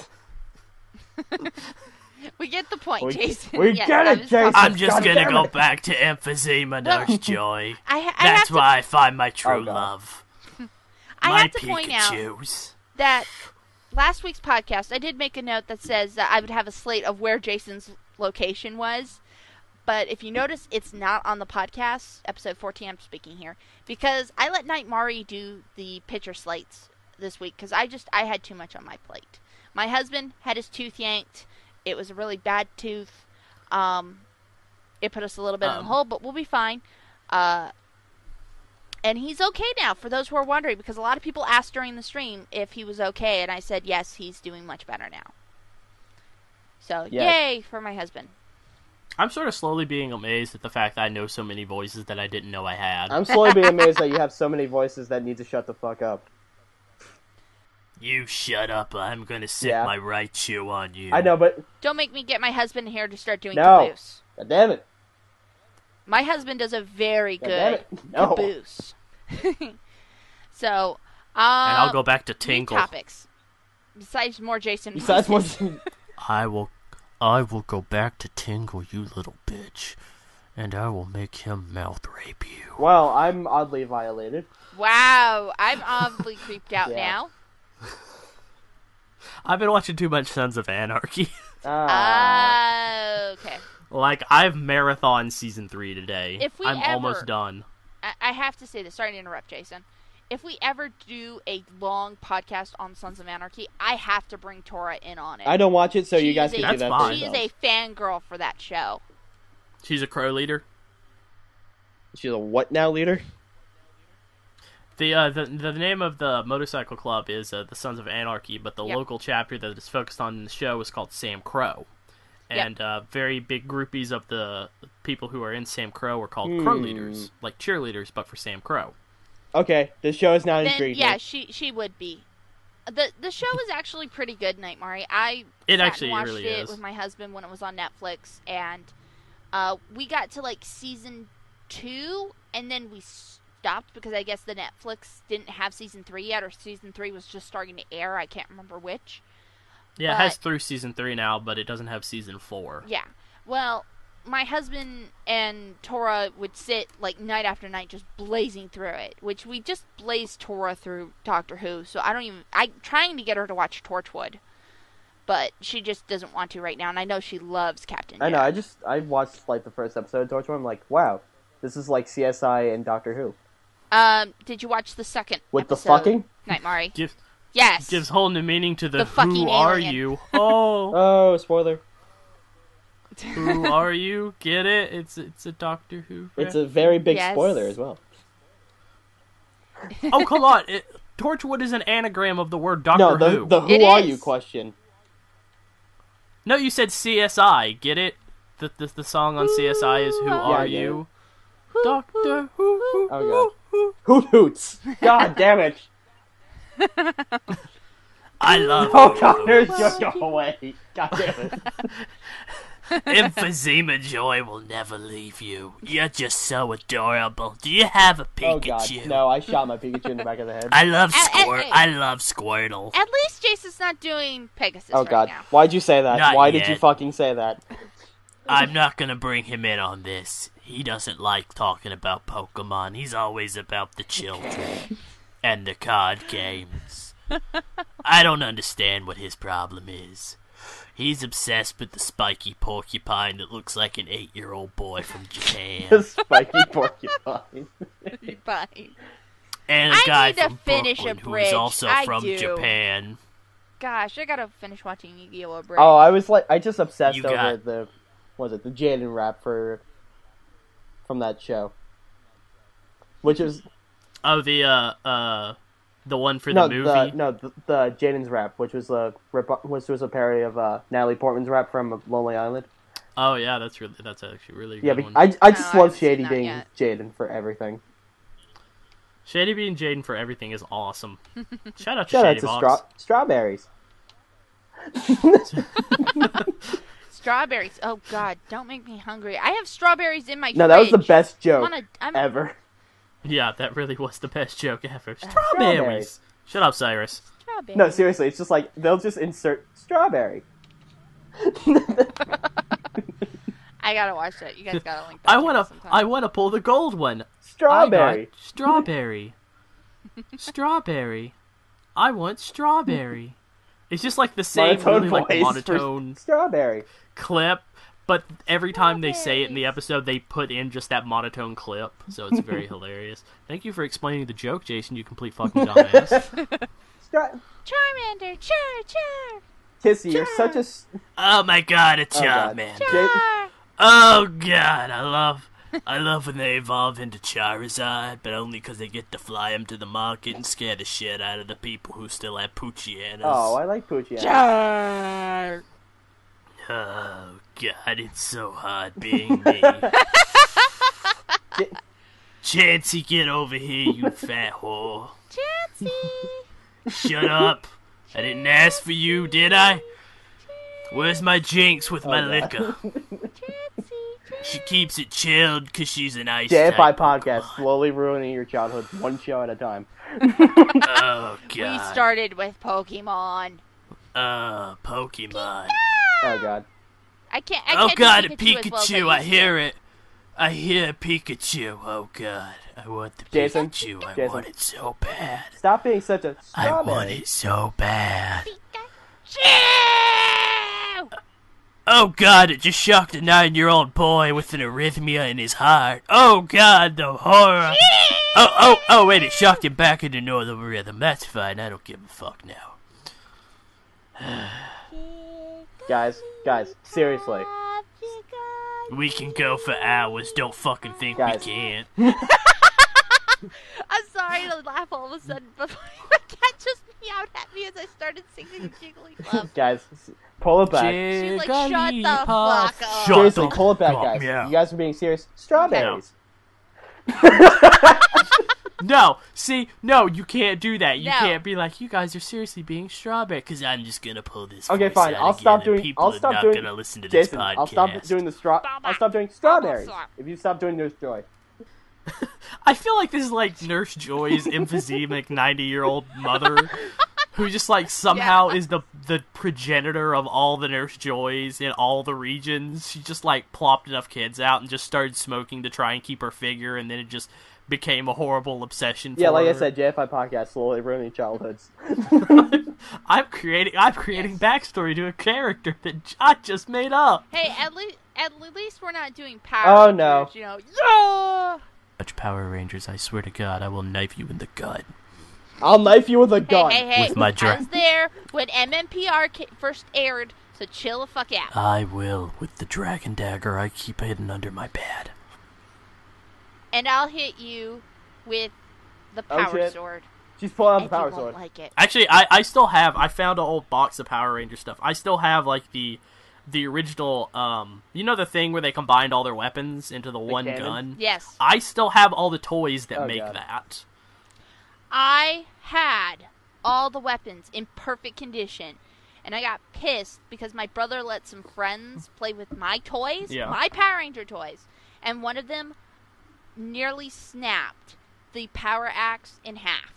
We get the point, Jason.
We get it, Jason.
I'm just
God
gonna
damn
go
it.
back to emphysema, Nurse Joy.
That's
why I find my true
God.
love.
I
My
have to point out
Pikachus.
that last week's podcast, I did make a note that says that I would have a slate of where Jason's location was. But if you notice, it's not on the podcast, episode 14, I'm speaking here, because I let Night Mari do the picture slates this week, because I had too much on my plate. My husband had his tooth yanked. It was a really bad tooth. It put us a little bit in the hole, but we'll be fine. And he's okay now, for those who are wondering, because a lot of people asked during the stream if he was okay, and I said, yes, he's doing much better now. So, yay for my husband.
I'm sort of slowly being amazed at the fact that I know so many voices that I didn't know I had.
I'm slowly being amazed that you have so many voices that need to shut the fuck up.
You shut up, I'm gonna sit my right shoe on you.
I know, but...
Don't make me get my husband here to start doing
No.
caboose.
God damn it.
My husband does a very
God damn
good
it. No.
caboose. So,
and I'll go back to
new
Tinkle.
topics. Besides more Jason.
Besides more...
I will go back to Tingle, you little bitch, and I will make him mouth rape you.
Well, I'm oddly violated.
Wow, I'm oddly creeped out
Yeah.
now.
I've been watching too much Sons of Anarchy.
Okay.
Like, I've marathon season 3 today.
If we
I'm
ever-
almost done.
I have to say this. Sorry to interrupt, Jason. If we ever do a long podcast on Sons of Anarchy, I have to bring Tora in on it.
I don't watch it, so
She
you guys
is
can
a-
do that
That's
for
fine.
She is
yourselves.
a fangirl for that show.
She's a crow leader.
She's a what now leader?
The name of the motorcycle club is the Sons of Anarchy, but the
Yep.
local chapter that is focused on the show is called Sam Crow.
Yep.
And very big groupies of the people who are in Sam Crow are called crow leaders, like cheerleaders, but for Sam Crow.
Okay, this show is not
Then
intriguing.
yeah, she would be. The show is actually pretty good, Night Mari. I
It
sat
actually
and watched
really
it
is.
with my husband when it was on Netflix, and we got to like season 2, and then we stopped because I guess the Netflix didn't have season 3 yet, or season 3 was just starting to air. I can't remember which.
Yeah, it has
But-
through season 3 now, but it doesn't have season 4.
Yeah. Well, my husband and Tora would sit like night after night just blazing through it, which we just blazed Tora through Doctor Who. So I'm trying to get her to watch Torchwood, but she just doesn't want to right now, and I know she loves Captain
I know.
Jack.
I watched like the first episode of Torchwood. I'm like, wow, this is like CSI and Doctor Who
Did you watch the second
with the
episode,
fucking.
Night Mari?
Gives
Yes.
gives whole new meaning to
The
the
fucking
who are
alien.
you? Oh,
Oh, spoiler!
who are you? Get it? It's a Doctor Who.
It's a very big
Yes.
spoiler as well.
Oh, come on! Torchwood is an anagram of the word Doctor
No,
Who.
the who
It
are
is.
you question.
No, you said CSI. Get it? The song on CSI is Who
Yeah,
Are
I get
You? Doctor Who.
Oh god, Hoot hoots! God damn it!
I love
Oh
you.
god, there's just go away. God damn it!
Emphysema Joy will never leave you. You're just so adorable. Do you have a
Oh god,
Pikachu?
no! I shot my Pikachu in the back of the head.
I love
Hey.
I love Squirtle.
At least Jason's not doing Pegasus
Oh
right
god,
now.
why'd you say that?
Not
Why did you
yet.
fucking say that?
I'm not gonna bring him in on this. He doesn't like talking about Pokemon. He's always about the children and the card games. I don't understand what his problem is. He's obsessed with the spiky porcupine that looks like an 8-year-old boy from Japan.
The spiky porcupine.
Fine.
And a
I
guy
need to
from
finish a
Brooklyn who
bridge.
is also
I
from
do.
Japan.
Gosh, I gotta finish watching Yu-Gi-Oh! A Break.
Oh, I just obsessed
You
over
got-
the Jaden rap from that show, which is
The one for
no
the movie.
the Jaden's rap, which was a parody of Natalie Portman's rap from Lonely Island.
Oh yeah, that's actually really
Yeah,
good
but
one.
I just
I
love
haven't seen
Shady
that
being
yet.
Jaden for everything.
Shady being Jaden for everything is awesome. Shout out to
Shout out
Shady
to
Box.
strawberries.
Strawberries. Oh God, don't make me hungry. I have strawberries in my
No, that was the
fridge.
best joke
I'm
ever.
Yeah, that really was the best joke ever.
Strawberries.
Strawberries. Shut up, Cyrus.
Strawberries.
No, seriously, it's just like they'll just insert strawberry.
I gotta watch that. You guys gotta link that. to me sometime.
I wanna pull the gold one.
Strawberry.
I got strawberry. Strawberry. I want strawberry. It's just like the same
Monotone
really like
voice
monotone
for strawberry.
clip, but every time they say it in the episode, they put in just that monotone clip, so it's very hilarious. Thank you for explaining the joke, Jason, you complete fucking dumbass.
Charmander, char.
Kissy, you're such a.
Oh my god, a
Oh, God.
Charmander.
Ja-
Oh god, I love when they evolve into Charizard, but only because they get to fly them to the market and scare the shit out of the people who still have Poochyanas.
Oh, I like Poochie.
Char.
Oh god, it's so hard being me. Chansey, get over here, you fat whore.
Chansey.
Shut up. I didn't ask for you, did I? Where's my Jinx with my
God.
liquor? She keeps it chilled because she's an ice
JFI
type
podcast,
Pokemon.
slowly ruining your childhood, one show at a time.
Oh god.
We started with Pokemon.
Pokemon.
Oh god.
I can't.
Oh
do
god, a
Pikachu as
Pikachu!
well as
I
used
hear
to.
it. I hear Pikachu. Oh god, I want the
Jason?
Pikachu. I
Jason.
want it so bad.
Stop being such a
I want
strawberry.
it so bad.
Pikachu!
Oh God, it just shocked a 9-year-old boy with an arrhythmia in his heart. Oh God, the horror. Oh, wait, it shocked him back into normal rhythm. That's fine, I don't give a fuck now.
Guys, seriously.
We can go for hours, don't fucking think
Guys.
we can't.
I'm sorry to laugh all of a sudden, but my cat just meowed at me as I started singing Jigglypuff.
Guys, pull it back.
She's like, shut the fuck up.
Seriously, pull it back,
fuck
guys.
up.
You guys are being serious. Strawberries.
No, see, no, you can't do that. You
No.
can't be like, you guys are seriously being strawberry, because I'm just gonna pull this.
Okay,
voice
fine.
out
I'll
again,
stop
and
doing.
People
I'll
are
stop
not
doing.
gonna listen to this
Jason,
podcast.
I'll stop doing the I'll stop doing strawberries. If you stop doing Nurse Joy.
I feel like this is like Nurse Joy's emphysemic 90-year-old mother, who just like somehow is the progenitor of all the Nurse Joys in all the regions. She just like plopped enough kids out and just started smoking to try and keep her figure, and then it just became a horrible obsession for
Yeah, like
her.
I said, JFI podcast slowly ruining childhoods.
I'm creating backstory to a character that I just made up.
Hey, at least we're not doing Power
Oh, no.
Rangers, you know. Yeah!
Much Power Rangers, I swear to God, I will knife you in the gut.
I'll knife you with a gun.
Hey,
With my
I was there when MMPR first aired, so chill the fuck out.
I will, with the dragon dagger I keep hidden under my bed.
And I'll hit you with the Power
shit.
Sword.
She's pulling out
And
the power
you won't
sword.
like it.
Actually, I still have, I found an old box of Power Ranger stuff. I still have, like, the original, you know the thing where they combined all their weapons into the one
cannon?
gun?
Yes.
I still have all the toys that
Oh,
make
God.
that.
I had all the weapons in perfect condition. And I got pissed because my brother let some friends play with my toys,
Yeah.
my Power Ranger toys. And one of them nearly snapped the power axe in half.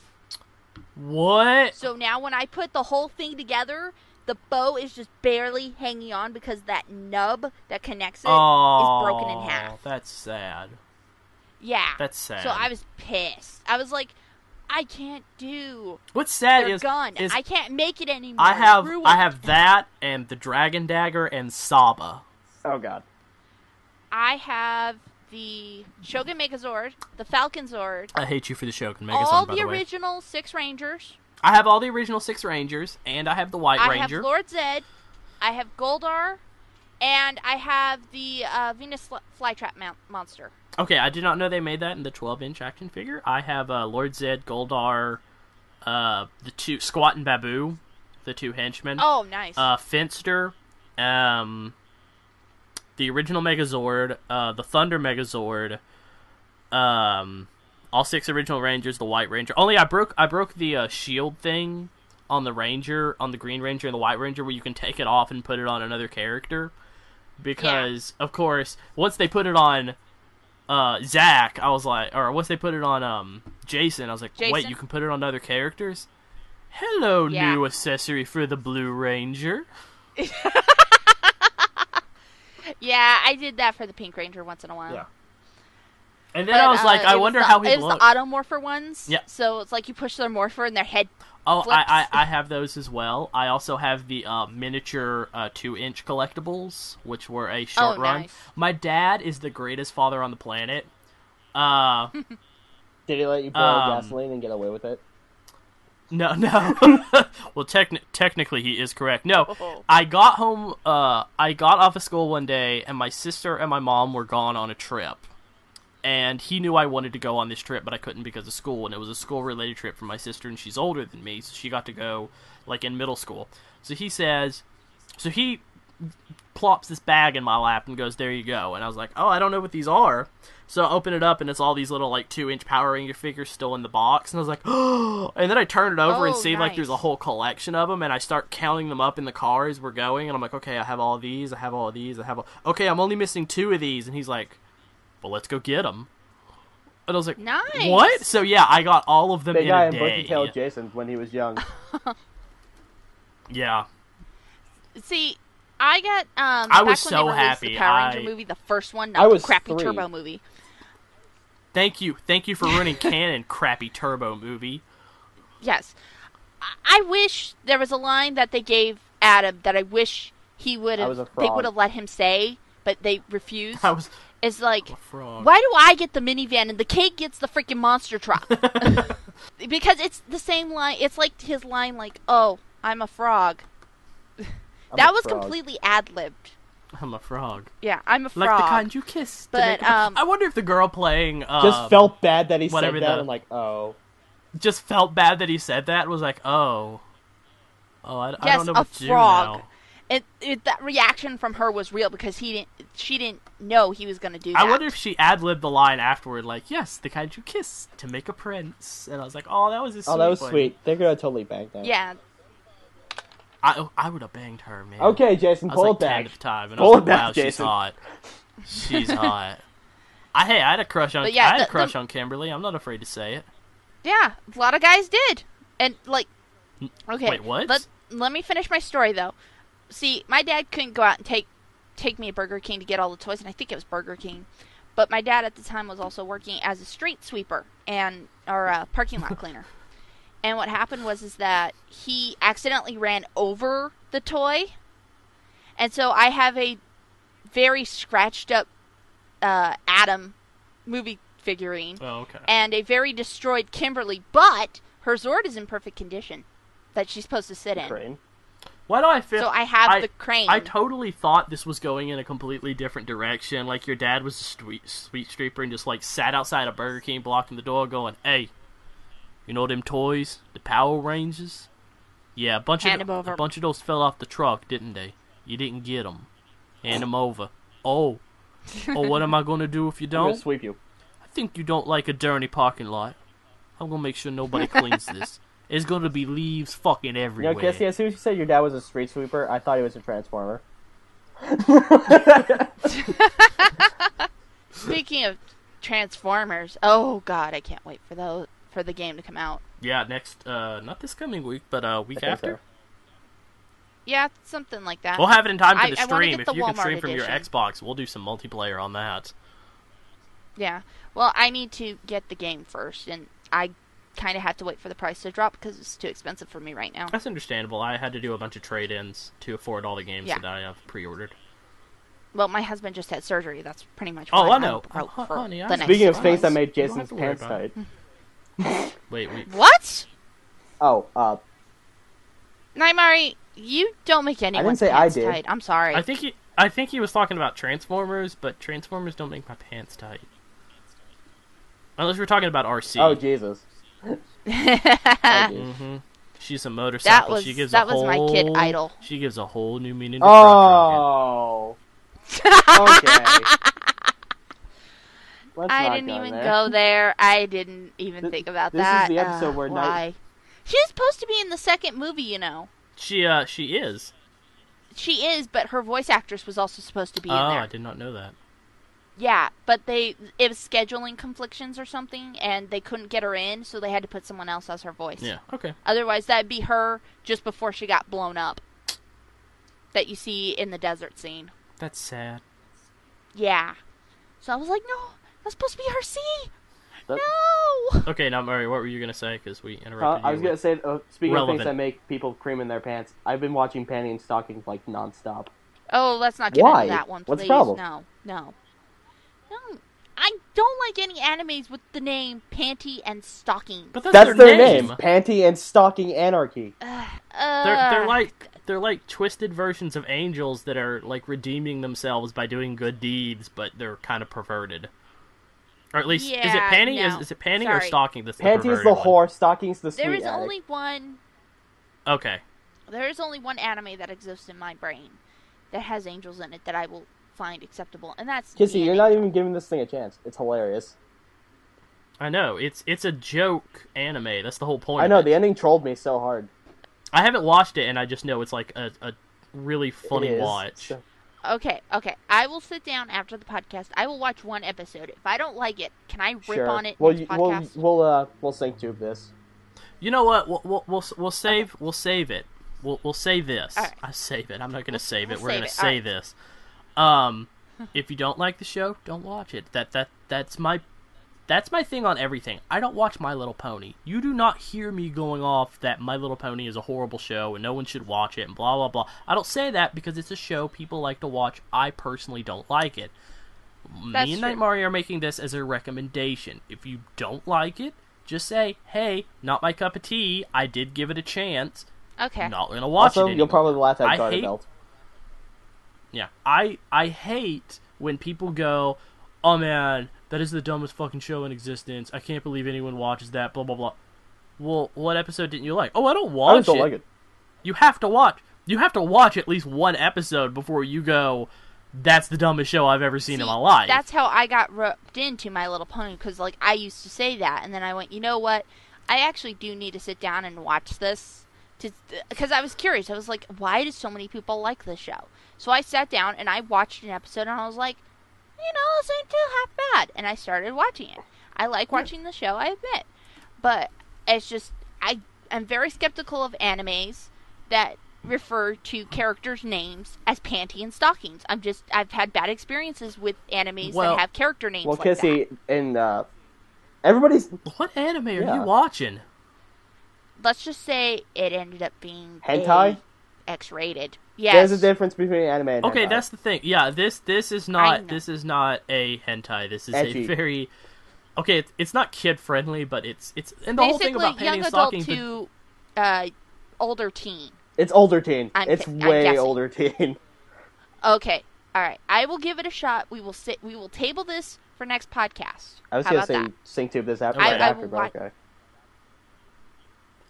What?
So now when I put the whole thing together, the bow is just barely hanging on because that nub that connects it is broken in half.
That's sad.
Yeah.
That's sad.
So I was pissed. I was like, I can't do
What's sad
their
is,
gun.
is
I can't make it anymore.
I
Screw it.
have that and the dragon dagger and Saba.
Oh god.
I have the Shogun Megazord, the Falcon Zord,
I hate you for the Shogun Megazord,
all
by
the
the way.
original 6 Rangers.
I have all the original 6 Rangers, and I have the White
I
Ranger.
have Lord Zed. I have Goldar. And I have the Venus Flytrap monster.
Okay, I did not know they made that in the 12-inch action figure. I have Lord Zed, Goldar, the 2 Squat and Babu, the 2 henchmen.
Oh, nice.
Finster, the original Megazord, the Thunder Megazord, all 6 original Rangers, the White Ranger. Only I broke the shield thing on the Ranger, on the Green Ranger and the White Ranger, where you can take it off and put it on another character. Because, of course, once they put it on Zach, I was like, or once they put it on Jason, I was like, wait,
Jason?
you can put it on other characters? Hello,
Yeah.
new accessory for the Blue Ranger.
Yeah, I did that for the Pink Ranger once in a while.
Yeah. And then I was like, I wonder how he
It was
looked.
the automorpher ones.
Yeah.
So it's like you push their morpher and their head.
Oh,
flips.
I have those as well. I also have the miniature 2-inch collectibles, which were a short run.
Nice.
My dad is the greatest father on the planet.
Did he let you borrow
Um,
gasoline and get away with it?
No. Well, technically he is correct. No,
Oh.
I got home. I got off of school one day, and my sister and my mom were gone on a trip. And he knew I wanted to go on this trip, but I couldn't because of school. And it was a school-related trip for my sister, and she's older than me, so she got to go, like, in middle school. So he plops this bag in my lap and goes, there you go. And I was like, oh, I don't know what these are. So I open it up, and it's all these little, like, 2-inch Power Ranger figures still in the box. And I was like, oh. And then I turn it over and
Oh,
see, like, there's a
nice.
whole collection of them. And I start counting them up in the car as we're going. And I'm like, okay, I have all of these. I have all of these. Okay, I'm only missing 2 of these. And he's like, well, let's go get them. And I was like,
Nice.
what? So, yeah, I got all of them
Big
in
guy
a
in
day.
bushy tailed Jason when he was young.
Yeah.
See, I got
I
back
was
when
so
they released
happy.
the Power Ranger
I-
movie, the first one,
I
not the
was
crappy
3.
Turbo movie.
Thank you for ruining canon, crappy Turbo movie.
Yes. I wish there was a line that they gave Adam that I wish he would
I was a
have they
frog.
would have let him say, but they refused.
I was
Is like,
a frog.
why do I get the minivan and the kid gets the freaking monster truck? Because it's the same line. It's like his line, like, "Oh, I'm a frog." That was
frog.
completely ad-libbed.
I'm a frog.
Yeah, I'm a frog.
Like the kind you kiss.
But,
I wonder if the girl playing
Just felt bad that he said
whatever
that.
the-
And like, oh,
just felt bad that he said that. Was like, oh, I
Yes,
don't know
a
what to do
frog.
now.
That reaction from her was real because she didn't know he was going to do that.
I wonder if she ad-libbed the line afterward, like, yes, the kind you kiss to make a prince. And I was like, oh, that was a sweet
oh, that was
one.
sweet. They could have totally banged that.
Yeah.
I would have banged her, man.
Okay, Jason,
I was
pull
like
it
10
back.
at the time, and
Pull
I was
it
like,
back,
wow, she's
Jason.
hot. She's hot. I had a crush on.
But yeah,
I had a
the-
crush on Kimberly. I'm not afraid to say it.
Yeah, a lot of guys did. And, like, okay.
Wait, what?
Let me finish my story, though. See, my dad couldn't go out and take me to Burger King to get all the toys, and I think it was Burger King. But my dad at the time was also working as a street sweeper or a parking lot cleaner. And what happened was that he accidentally ran over the toy. And so I have a very scratched up Adam movie figurine
Oh, okay.
and a very destroyed Kimberly, but her Zord is in perfect condition that she's supposed to sit in.
Crane.
Why do I feel?
So I have the crane.
I totally thought this was going in a completely different direction. Like your dad was a sweet streeper and just like sat outside of Burger King blocking the door, going, "Hey, you know them toys, the Power Rangers? Yeah,
Hand 'em over."
a bunch of those fell off the truck, didn't they? You didn't get them. Hand them over. Oh, what am I gonna do if you
I'm gonna
don't?
sweep you.
I think you don't like a dirty parking lot. I'm gonna make sure nobody cleans this. There's gonna be leaves fucking
You
everywhere."
know, Kissy, as soon as you said your dad was a street sweeper, I thought he was a transformer.
Speaking of Transformers, oh god, I can't wait for the game to come out.
Yeah, next, not this coming week, but week
I think
after.
so.
Yeah, something like that.
We'll have it in time for the
I wanna
stream.
get
If
the
you can
Walmart
stream from your
edition.
Xbox, we'll do some multiplayer on that.
Yeah. Well, I need to get the game first, and I kind of have to wait for the price to drop because it's too expensive for me right now.
That's understandable. I had to do a bunch of trade-ins to afford all the games
Yeah.
that I have pre-ordered.
Well, my husband just had surgery. That's pretty much
Oh,
why
I know.
I'm broke
Oh,
for
honey, I
the
know.
next
Speaking of
few
things that
months.
made
You don't
Jason's
have to worry
pants
about
tight.
Wait.
What?
Oh,
Naimari, you don't make anyone's
say I
pants
did.
tight. I'm sorry.
I think he was talking about Transformers, but Transformers don't make my pants tight. Unless we're talking about RC.
oh Jesus. Oh, geez.
Mm-hmm. She's a motorcycle.
was-
she gives
that
a
was my
whole,
kid idol.
She gives a whole new meaning to truck
Oh. Okay. Let's
I
not
didn't
go
even
there.
go there. I didn't even think about
this is
that.
the episode where
why? She's supposed to be in the second movie, you know.
She is.
She is, but her voice actress was also supposed to be in
Oh,
there.
I did not know that.
Yeah, but it was scheduling conflictions or something, and they couldn't get her in, so they had to put someone else as her voice.
Yeah, okay.
Otherwise, that'd be her just before she got blown up. That you see in the desert scene.
That's sad.
Yeah. So I was like, no, that's supposed to be her. See?
That-
No!
Okay, now Murray, what were you gonna say? Because we interrupted you.
I was gonna say, speaking
Relevant.
of things that make people cream in their pants, I've been watching Panty and Stockings like nonstop.
Oh, let's not get
Why?
into that one, please.
What's the problem?
No. I don't like any animes with the name Panty and Stockings.
But
That's their name. Panty and Stocking Anarchy.
They're like twisted versions of angels that are like redeeming themselves by doing good deeds, but they're kind of perverted. Or at least, is it
Yeah,
Panty?
no.
Is it Panty or
Sorry.
Stocking that's the
Panty is
perverted
the
one?
whore, Stocking's the sweet
There is
addict.
only one.
Okay.
There is only one anime that exists in my brain that has angels in it that I will find acceptable, and that's
Kissy,
Neon
you're not
Angel.
even giving this thing a chance. It's hilarious.
I know, it's a joke anime. That's the whole point.
I know,
of it.
the ending trolled me so hard.
I haven't watched it, and I just know it's like a really
It
funny
is.
watch.
So-
Okay. I will sit down after the podcast. I will watch one episode. If I don't like it, can I rip
sure.
on it
Well,
next podcast?
we'll sync tube this.
You know what? We'll save it. We'll say this.
All right.
I save it. I'm not gonna save it.
we'll
We're
save
gonna
it.
say
All right.
this. If you don't like the show, don't watch it. That's my That's my thing on everything. I don't watch My Little Pony. You do not hear me going off that My Little Pony is a horrible show and no one should watch it and blah, blah, blah. I don't say that because it's a show people like to watch. I personally don't like it.
That's
Me and
true.
Night Mario are making this as a recommendation. If you don't like it, just say, hey, not my cup of tea. I did give it a chance.
Okay.
Not gonna watch
Also,
it anymore.
you'll probably laugh at
I
Garter
hate-
Belt.
Yeah, I hate when people go, oh man, that is the dumbest fucking show in existence. I can't believe anyone watches that, blah, blah, blah. Well, what episode didn't you like? Oh, I don't
I
watch
just don't like it.
You have to watch. You have to watch at least one episode before you go, that's the dumbest show I've ever seen in my life.
That's how I got roped into My Little Pony, because like I used to say that, and then I went, you know what? I actually do need to sit down and watch this, because I was curious. I was like, why do so many people like this show? So I sat down and I watched an episode, and I was like, you know, this ain't too half bad, and I started watching it. I like watching the show, I admit, but it's just I'm very skeptical of animes that refer to characters' names as panty and stockings. I've had bad experiences with animes
Well-
that have character names
Well,
like that.
Kissy, and everybody's
What anime are
Yeah.
you watching?
Let's just say it ended up being
Hentai?
X-rated. Yes.
there's a difference between anime and
Okay,
hentai.
that's the thing. Yeah, this is
I
not
know.
this is not a hentai. This is
Edgy.
a very it's not kid friendly, but it's and the whole thing
basically
about panty
young
and
adult
stockings.
to older teen.
It's older teen.
I'm
It's
I'm
way
guessing.
older teen.
Okay, all right. I will give it a shot. We will table this for next podcast.
I was
How
gonna
about
say
that?
sync tube this after,
I-
right
I
after,
will
but
watch-
okay.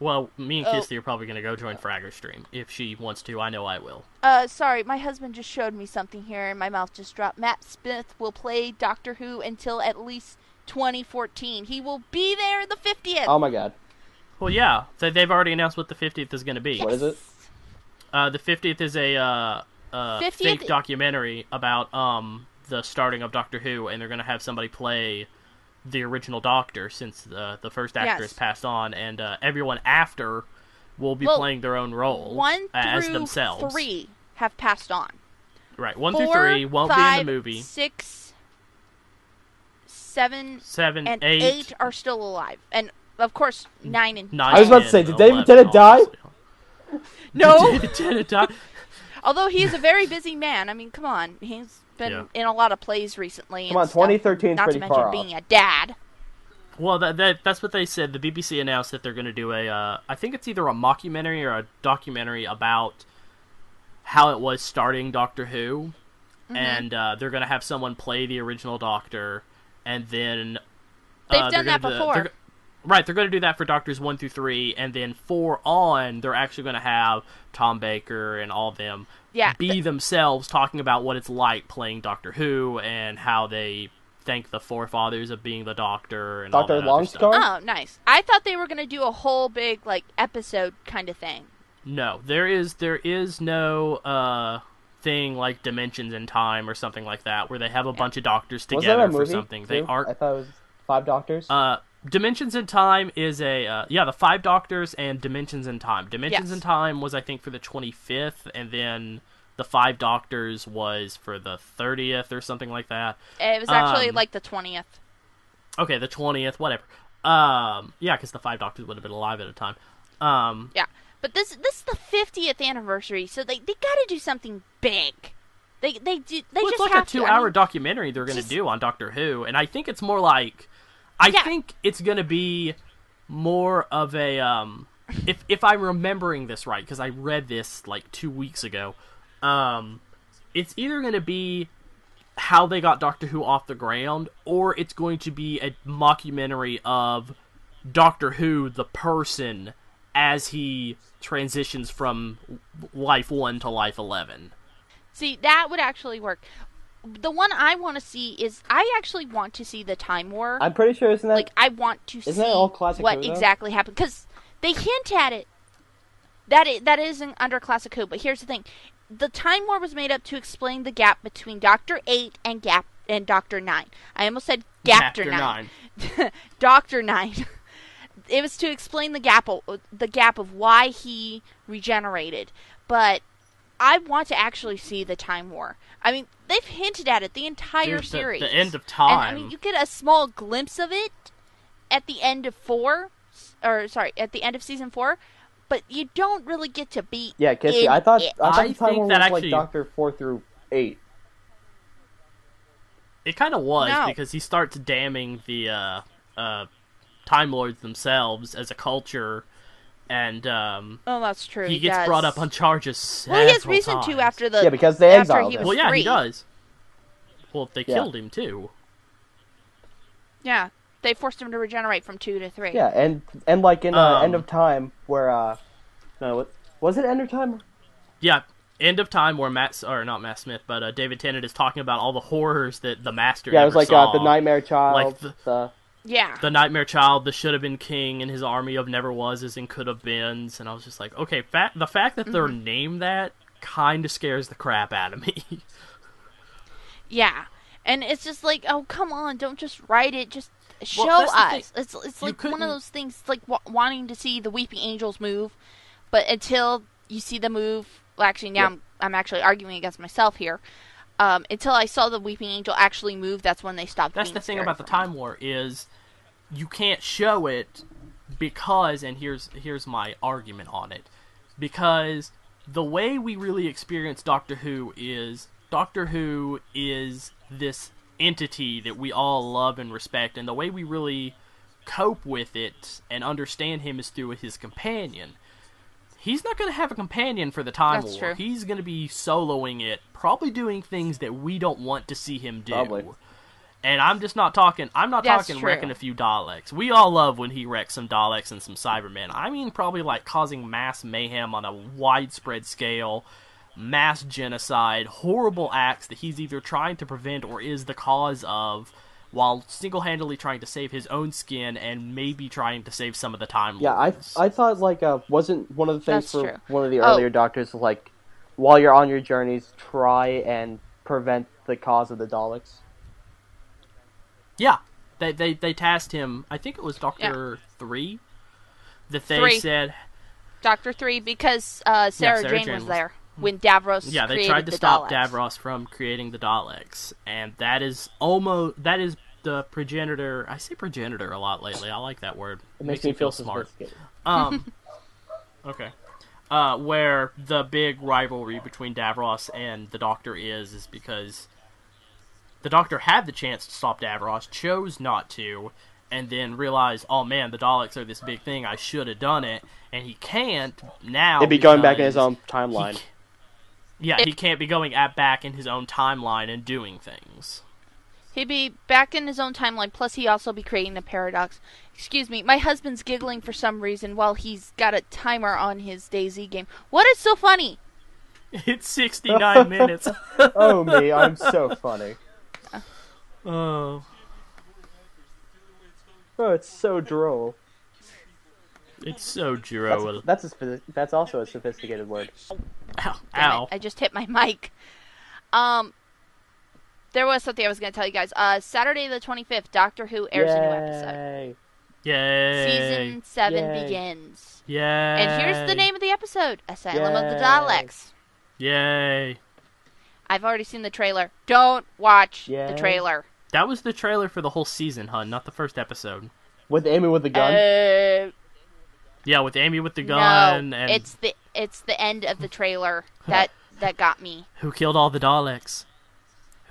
Well, me and
Oh.
Kissy are probably gonna go join Fragger's stream if she wants to. I know I will.
Sorry, my husband just showed me something here, and my mouth just dropped. Matt Smith will play Doctor Who until at least 2014. He will be there in the 50th.
Oh my god.
Well, yeah, they've already announced what the 50th is going to be.
What is it?
The 50th is a
50th
fake documentary about the starting of Doctor Who, and they're going to have somebody play the original Doctor since the first actor has
Yes.
passed on, and everyone after will be
Well,
playing their own role
1
as
through
themselves.
3 have passed on.
Right, 1
4,
through 3 won't
5,
be in the movie.
6, 7,
7,
and
8,
8 are still alive. And, of course, 9 and
9.
I was about to say, did David Tennant die?
No!
David Tennant die?
Although he is a very busy man. I mean, come on. He's been
Yeah.
in a lot of plays recently.
Come
and
on,
stuff,
2013 's
not
pretty
to mention
far
being a dad.
Well, that's what they said. The BBC announced that they're going to do I think it's either a mockumentary or a documentary about how it was starting Doctor Who,
Mm-hmm.
and they're going to have someone play the original Doctor, and then
They've
they're
done that
gonna do
before.
They're going to do that for Doctors 1 through 3, and then 4 on, they're actually going to have Tom Baker and all of them
Yeah,
be themselves talking about what it's like playing Doctor Who and how they thank the forefathers of being the Doctor and all
Dr.
that other stuff.
Longstar?
Oh, nice. I thought they were going to do a whole big, like, episode kind of thing.
No, there is no thing like Dimensions in Time or something like that where they have a bunch of doctors
Was
together
that a
for
movie?
something. They
too?
are
I thought it was 5 Doctors.
Dimensions in Time is the 5 Doctors and Dimensions in Time. Dimensions
Yes.
in Time was I think for the 25th, and then the 5 Doctors was for the 30th or something like that.
It was actually,
Um,
like, the 20th.
Okay, the 20th, whatever. Yeah, because the 5 Doctors would have been alive at the time.
Yeah. But this is the 50th anniversary, so they got to do something big. They
Well,
just
it's like
have
a
to.
2-hour documentary they're going to
just-
do on Doctor Who, and I think it's more like, think it's going to be more of a if I'm remembering this right, because I read this like 2 weeks ago. It's either going to be how they got Doctor Who off the ground, or it's going to be a mockumentary of Doctor Who the person as he transitions from life 1 to life 11.
See, that would actually work. The one I want to see is I actually want to see the Time War.
I'm pretty sure, isn't that...
Like, I want to see
Isn't that all Classic
what
Who, though?
exactly happened. Because they hint at it. That isn't under Classic Who. But here's the thing. The Time War was made up to explain the gap between Doctor 8 and Doctor 9. I almost said Gapter 9. Doctor 9. It was to explain the gap of why he regenerated. But I want to actually see the Time War. I mean, they've hinted at it the entire
Dude,
series.
the end of time.
And, I mean, you get a small glimpse of it at the end of at the end of season 4, but you don't really get to be
Yeah, Kissy,
in
I thought
it.
the Time
think
War
that
was
actually-
like Doctor 4 through 8.
It kind of was,
No.
because he starts damning the Time Lords themselves as a culture, and
Oh, that's true.
he gets
does.
brought up on charges
Well, he has
several
reason to
times.
after the
Yeah, because they
after
exiled
he
him.
was
Well, yeah,
3.
he does. Well, they
Yeah.
killed him, too.
Yeah, they forced him to regenerate from 2 to 3.
Yeah, and like in End
Um,
of Time, where no, what was it? End of Time?
Yeah, End of Time, where not Matt Smith, but David Tennant is talking about all the horrors that the Master
Yeah, it
never
was like
saw.
the Nightmare Child.
Like
Yeah.
the Nightmare Child, the Should Have Been King, and his army of never was and could have beens, and I was just like, okay, the fact that they're named that kind of scares the crap out of me.
Yeah. And it's just like, oh, come on, don't just write it, just show
Well, that's the
us.
thing.
It's
You
like one
couldn't-
of those things, like wanting to see the Weeping Angels move, but until you see the move, well, actually, now
Yep.
I'm actually arguing against myself here. Until I saw the Weeping Angel actually move, that's when they stopped
That's
being
the thing
scary
about the
for me.
Time War is you can't show it because, and here's my argument on it, because the way we really experience Doctor Who is this entity that we all love and respect, and the way we really cope with it and understand him is through his companion. He's not going to have a companion for the Time
That's
War.
true.
He's going to be soloing it, probably doing things that we don't want to see him do.
Probably.
And I'm just not talking. I'm not
That's
talking
true.
wrecking a few Daleks. We all love when he wrecks some Daleks and some Cybermen. I mean, probably like causing mass mayhem on a widespread scale, mass genocide, horrible acts that he's either trying to prevent or is the cause of, while single-handedly trying to save his own skin and maybe trying to save some of the Time
Yeah,
Lords.
I thought like wasn't one of the things
That's
for
true.
one of the
Oh.
earlier Doctors like while you're on your journeys, try and prevent the cause of the Daleks.
Yeah, they tasked him. I think it was Doctor 3 that they
3.
said.
Doctor 3, because Sarah
Sarah
Jane
Jane
was
was-
there when Davros
Yeah, they
created
tried to
the
stop
Daleks.
Davros from creating the Daleks, and that is the progenitor. I say progenitor a lot lately. I like that word.
It makes me feel smart.
Okay. Where the big rivalry between Davros and the Doctor is because the Doctor had the chance to stop Davros, chose not to, and then realized, oh man, the Daleks are this big thing, I should have done it, and he can't now.
It'd be going back in his
because
own timeline.
he can't be going back in his own timeline and doing things.
He'd be back in his own timeline, plus he'd also be creating the paradox. Excuse me, my husband's giggling for some reason while he's got a timer on his DayZ game. What is so funny?
It's 69 minutes.
Oh me, I'm so funny.
Oh.
Oh, it's so droll.
It's so droll.
That's also a sophisticated word.
Ow.
Damn
Ow.
it, I just hit my mic. There was something I was going to tell you guys. Saturday the 25th, Doctor Who airs a new episode.
Yay.
Season 7
Yay.
begins.
Yay.
And here's the name of the episode, Asylum of the
Yay.
Daleks.
Yay.
I've already seen the trailer. Don't watch
Yay.
the trailer.
That was the trailer for the whole season, hun, not the first episode.
With Amy with the gun.
Yeah, with Amy with the gun
no,
and
it's the end of the trailer that got me.
who killed all the Daleks.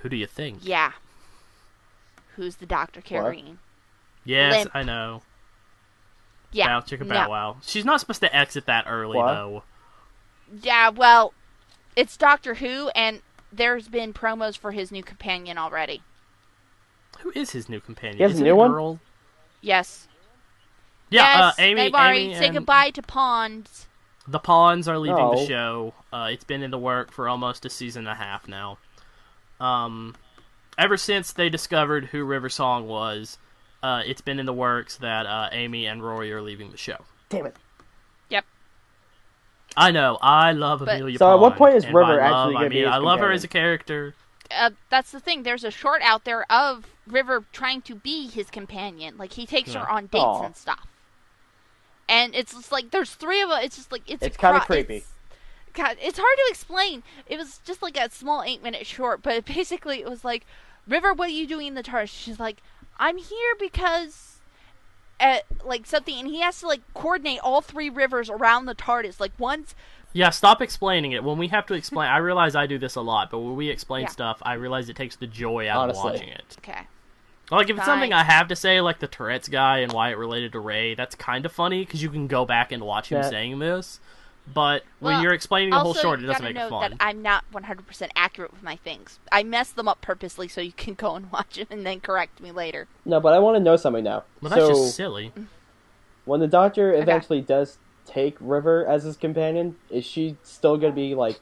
Who do you think?
Yeah. Who's the Doctor carrying?
Yes,
Limp.
I know.
Yeah.
Bow, chicka, bow,
no.
wow. She's not supposed to exit that early,
What?
though.
Yeah, well, it's Doctor Who, and there's been promos for his new companion already.
Who is his new companion?
He has
Is
a
it
new one?
girl?
Yes.
Yeah,
yes,
Amy.
they've already
Amy
said
and
goodbye to Pawns.
the Pawns are leaving the
No.
show. It's been in the work for almost a season and a half now. Ever since they discovered who River Song was, it's been in the works that Amy and Rory are leaving the show.
Damn it.
Yep.
I know. I love
But-
Amelia
So at what
Pond,
point is
and by
River
love,
actually
I
gonna be
mean,
his
I love her
companion?
as a character.
That's the thing. There's a short out there of River trying to be his companion. Like, he takes
Yeah.
her on dates
Aw.
and stuff. And it's just like, there's 3 of them. It's just like,
It's kinda creepy.
God, it's hard to explain. It was just like a small 8-minute short, but basically it was like, River, what are you doing in the TARDIS? She's like, I'm here because, like, something, and he has to, like, coordinate all 3 rivers around the TARDIS. Like, once...
Yeah, stop explaining it. When we have to explain, I realize I do this a lot, but when we explain stuff, I realize it takes the joy out of watching it.
Okay.
Like, if it's something I have to say, like the Tourette's guy and why it related to Rey, that's kind of funny, because you can go back and watch him saying this. But when you're explaining the whole short, it doesn't make it fun.
Also, you gotta know that I'm not 100% accurate with my things. I mess them up purposely so you can go and watch them and then correct me later.
No, but I want to know something now.
Well, that's just silly.
When the Doctor eventually does take River as his companion, is she still going to be, like,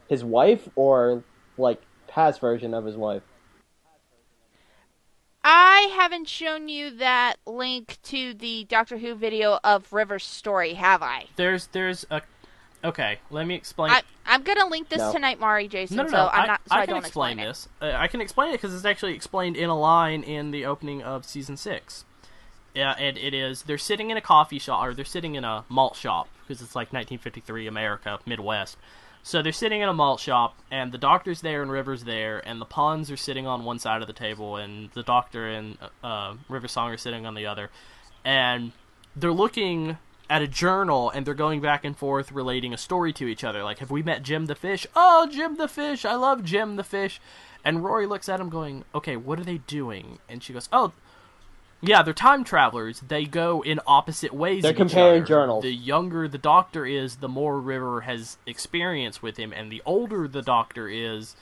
his wife, or, like, past version of his wife?
I haven't shown you that link to the Doctor Who video of River's story, have I?
There's a... Okay, let me explain.
I'm gonna link this tonight, Mari, Jason.
No.
So I'm not. So I
can
don't
explain this. I can explain it because it's actually explained in a line in the opening of season 6. Yeah, and it is. They're sitting in a coffee shop, or they're sitting in a malt shop because it's like 1953 America, Midwest. So they're sitting in a malt shop, and the Doctor's there and River's there, and the pawns are sitting on one side of the table, and the Doctor and River Song are sitting on the other. And they're looking at a journal, and they're going back and forth relating a story to each other. Like, have we met Jim the Fish? Oh, Jim the Fish! I love Jim the Fish! And Rory looks at him going, okay, what are they doing? And she goes, oh, yeah, they're time travelers. They go in opposite ways.
They're
of
comparing
each other.
journals.
The younger the Doctor is, the more River has experience with him, and the older the Doctor is,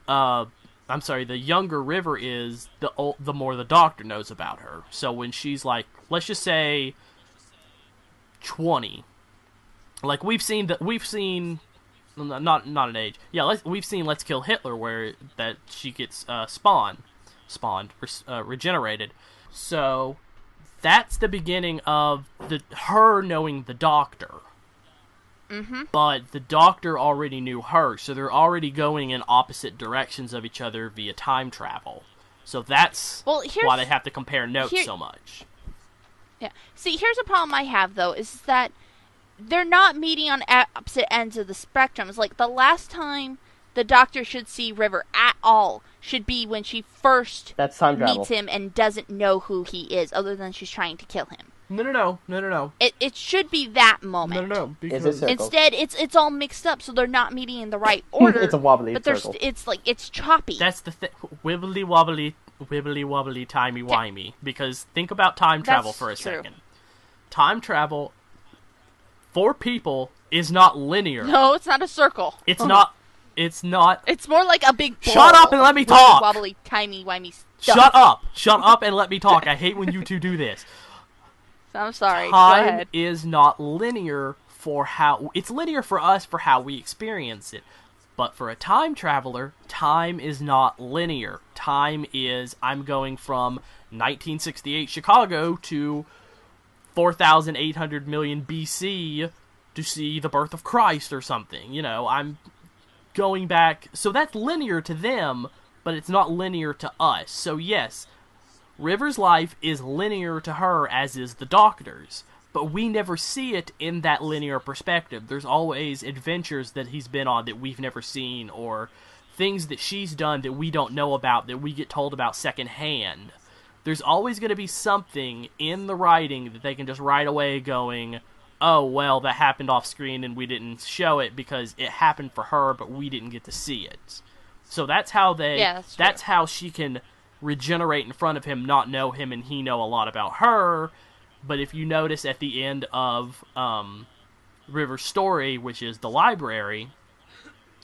the younger River is, the more the Doctor knows about her. So when she's like, let's just say 20, like we've seen not an age. Yeah, we've seen Let's Kill Hitler, where that she gets regenerated. So that's the beginning of her knowing the Doctor.
Mm-hmm.
But the Doctor already knew her, so they're already going in opposite directions of each other via time travel. So that's why they have to compare notes so much.
Yeah. See, here's a problem I have, though, is that they're not meeting on opposite ends of the spectrum. It's like the last time the Doctor should see River at all should be when she first meets him and doesn't know who he is, other than she's trying to kill him.
No.
It should be that moment.
No.
Instead, it's all mixed up, so they're not meeting in the right order.
It's a wobbly
circle. It's choppy.
That's the thing. Wibbly wobbly, timey wimey. Because think about time travel for a second. Time travel for people is not linear.
No, it's not a circle.
It's not. It's not.
It's more like a big ball.
Shut up and let me talk!
Wobbly, timey-wimey stuff.
Shut up and let me talk. I hate when you two do this.
I'm sorry.
Time
Go ahead.
is not linear for how... It's linear for us for how we experience it. But for a time traveler, time is not linear. Time is, I'm going from 1968 Chicago to 4,800 million BC to see the birth of Christ or something. You know, I'm going back, so that's linear to them, but it's not linear to us. So yes, River's life is linear to her, as is the Doctor's, but we never see it in that linear perspective. There's always adventures that he's been on that we've never seen, or things that she's done that we don't know about, that we get told about secondhand. There's always going to be something in the writing that they can just write away going, oh, well, that happened off screen and we didn't show it because it happened for her, but we didn't get to see it. So that's how that's how she can regenerate in front of him, not know him, and he know a lot about her. But if you notice at the end of River's story, which is the library,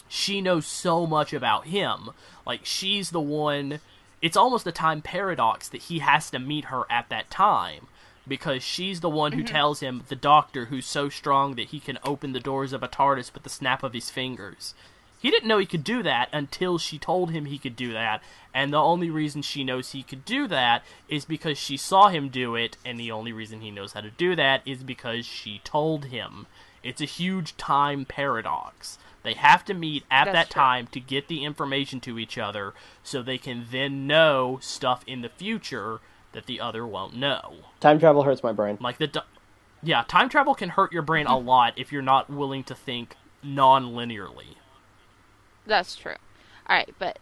she knows so much about him. Like, she's the one... It's almost a time paradox that he has to meet her at that time, because she's the one who tells him, the Doctor, who's so strong that he can open the doors of a TARDIS with the snap of his fingers. He didn't know he could do that until she told him he could do that, and the only reason she knows he could do that is because she saw him do it, and the only reason he knows how to do that is because she told him. It's a huge time paradox. They have to meet at that time to get the information to each other, so they can then know stuff in the future that the other won't know.
Time travel hurts my brain.
Like Yeah, time travel can hurt your brain a lot if you're not willing to think non-linearly.
That's true. Alright, but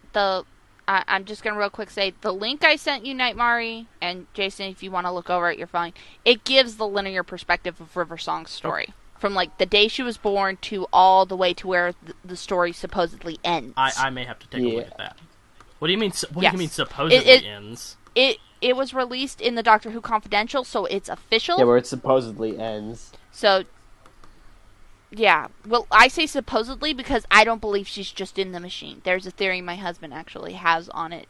I'm just going to real quick say, the link I sent you, Nightmare, and Jason, if you want to look over it, you're fine. It gives the linear perspective of River Song's story. From, like, the day she was born to all the way to where the story supposedly ends.
I may have to take a look at that. What do you mean, what
Yes.
do you mean supposedly ends?
It was released in the Doctor Who Confidential, so it's official.
Yeah, where it supposedly ends.
So, yeah. Well, I say supposedly because I don't believe she's just in the machine. There's a theory my husband actually has on it.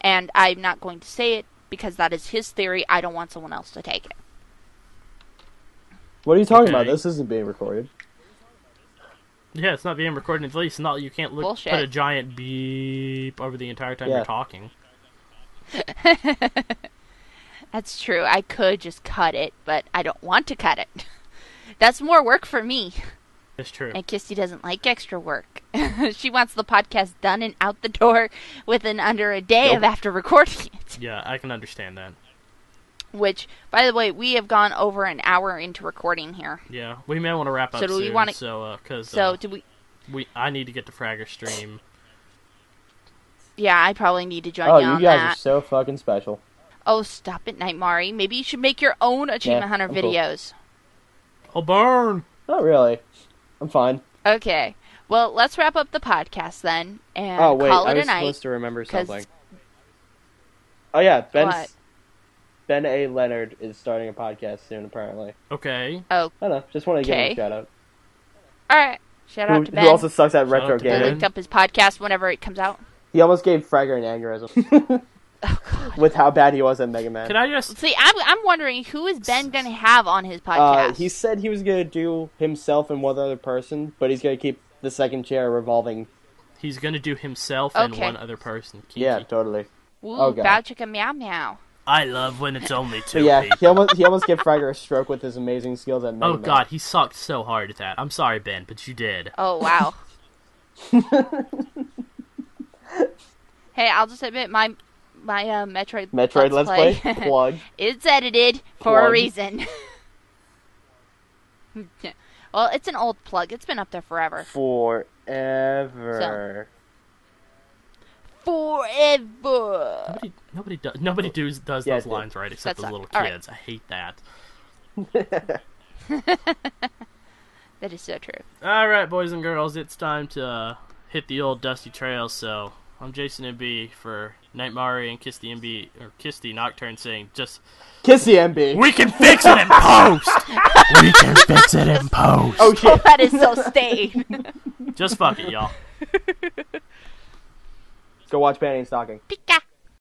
And I'm not going to say it because that is his theory. I don't want someone else to take it.
What are you talking
Okay.
about? This isn't being recorded.
Yeah, it's not being recorded. At least not. You can't
Bullshit.
put a giant beep over the entire time you're talking.
That's true. I could just cut it, but I don't want to cut it. That's more work for me.
It's true.
And Kisty doesn't like extra work. She wants the podcast done and out the door within under a day
Nope.
of after recording it.
Yeah, I can understand that.
Which, by the way, we have gone over an hour into recording here.
Yeah, we may want to wrap up
So do we
soon.
wanna-
Because
So, do we...
I need to get to Fragger stream.
Yeah, I probably need to join
Oh,
you
you
on
guys are
that.
so fucking special.
Oh, stop it, Nightmare. Maybe you should make your own Achievement
Yeah,
Hunter
I'm cool.
videos.
Oh, burn!
Not really. I'm fine.
Okay. Well, let's wrap up the podcast then and
Oh, wait,
call
I
it a
was
night.
supposed to remember
'cause-
something. Oh, yeah,
What?
Ben A. Leonard is starting a podcast soon, apparently.
Okay.
Oh,
I don't know, just want to give him
Okay.
a shout-out.
alright. Shout out to Ben.
Who also sucks at
Shout
retro
out to
Who
Ben.
gaming.
linked up his podcast whenever it comes out.
He almost gave Fragger an aneurysm.
Oh, God.
With how bad he was at Mega Man.
Can I just...
See, I'm wondering, who is Ben going to have on his podcast?
He said he was going to do himself and one other person, but he's going to keep the second chair revolving.
He's gonna do himself and
Okay.
one other person. Kiki.
Yeah, totally.
Ooh,
Oh, God.
Bow Chicka Meow Meow.
I love when it's only
But
two
yeah,
people.
he almost gave Fragger a stroke with his amazing skills at Mega
Oh
Man.
god, he sucked so hard at that. I'm sorry, Ben, but you did.
Oh, wow. Hey, I'll just admit, my Metroid
Let's Play? Plug.
It's edited for a
Plug.
reason. Well, it's an old plug. It's been up there forever.
Forever.
Forever.
Nobody does
Yeah,
those
it did.
lines right except
That
the
sucked.
little
All right.
kids. I hate that.
That is so true.
Alright, boys and girls, it's time to hit the old dusty trail, so I'm Jason MB for Nightmare and Kisty MB, or Kisty Nocturne saying just,
Kiss the MB.
we can fix it in post! We can fix it in post!
Oh
Oh,
shit.
that is so stayed.
Just fuck it, y'all.
Go watch Panty and Stocking.
Pika.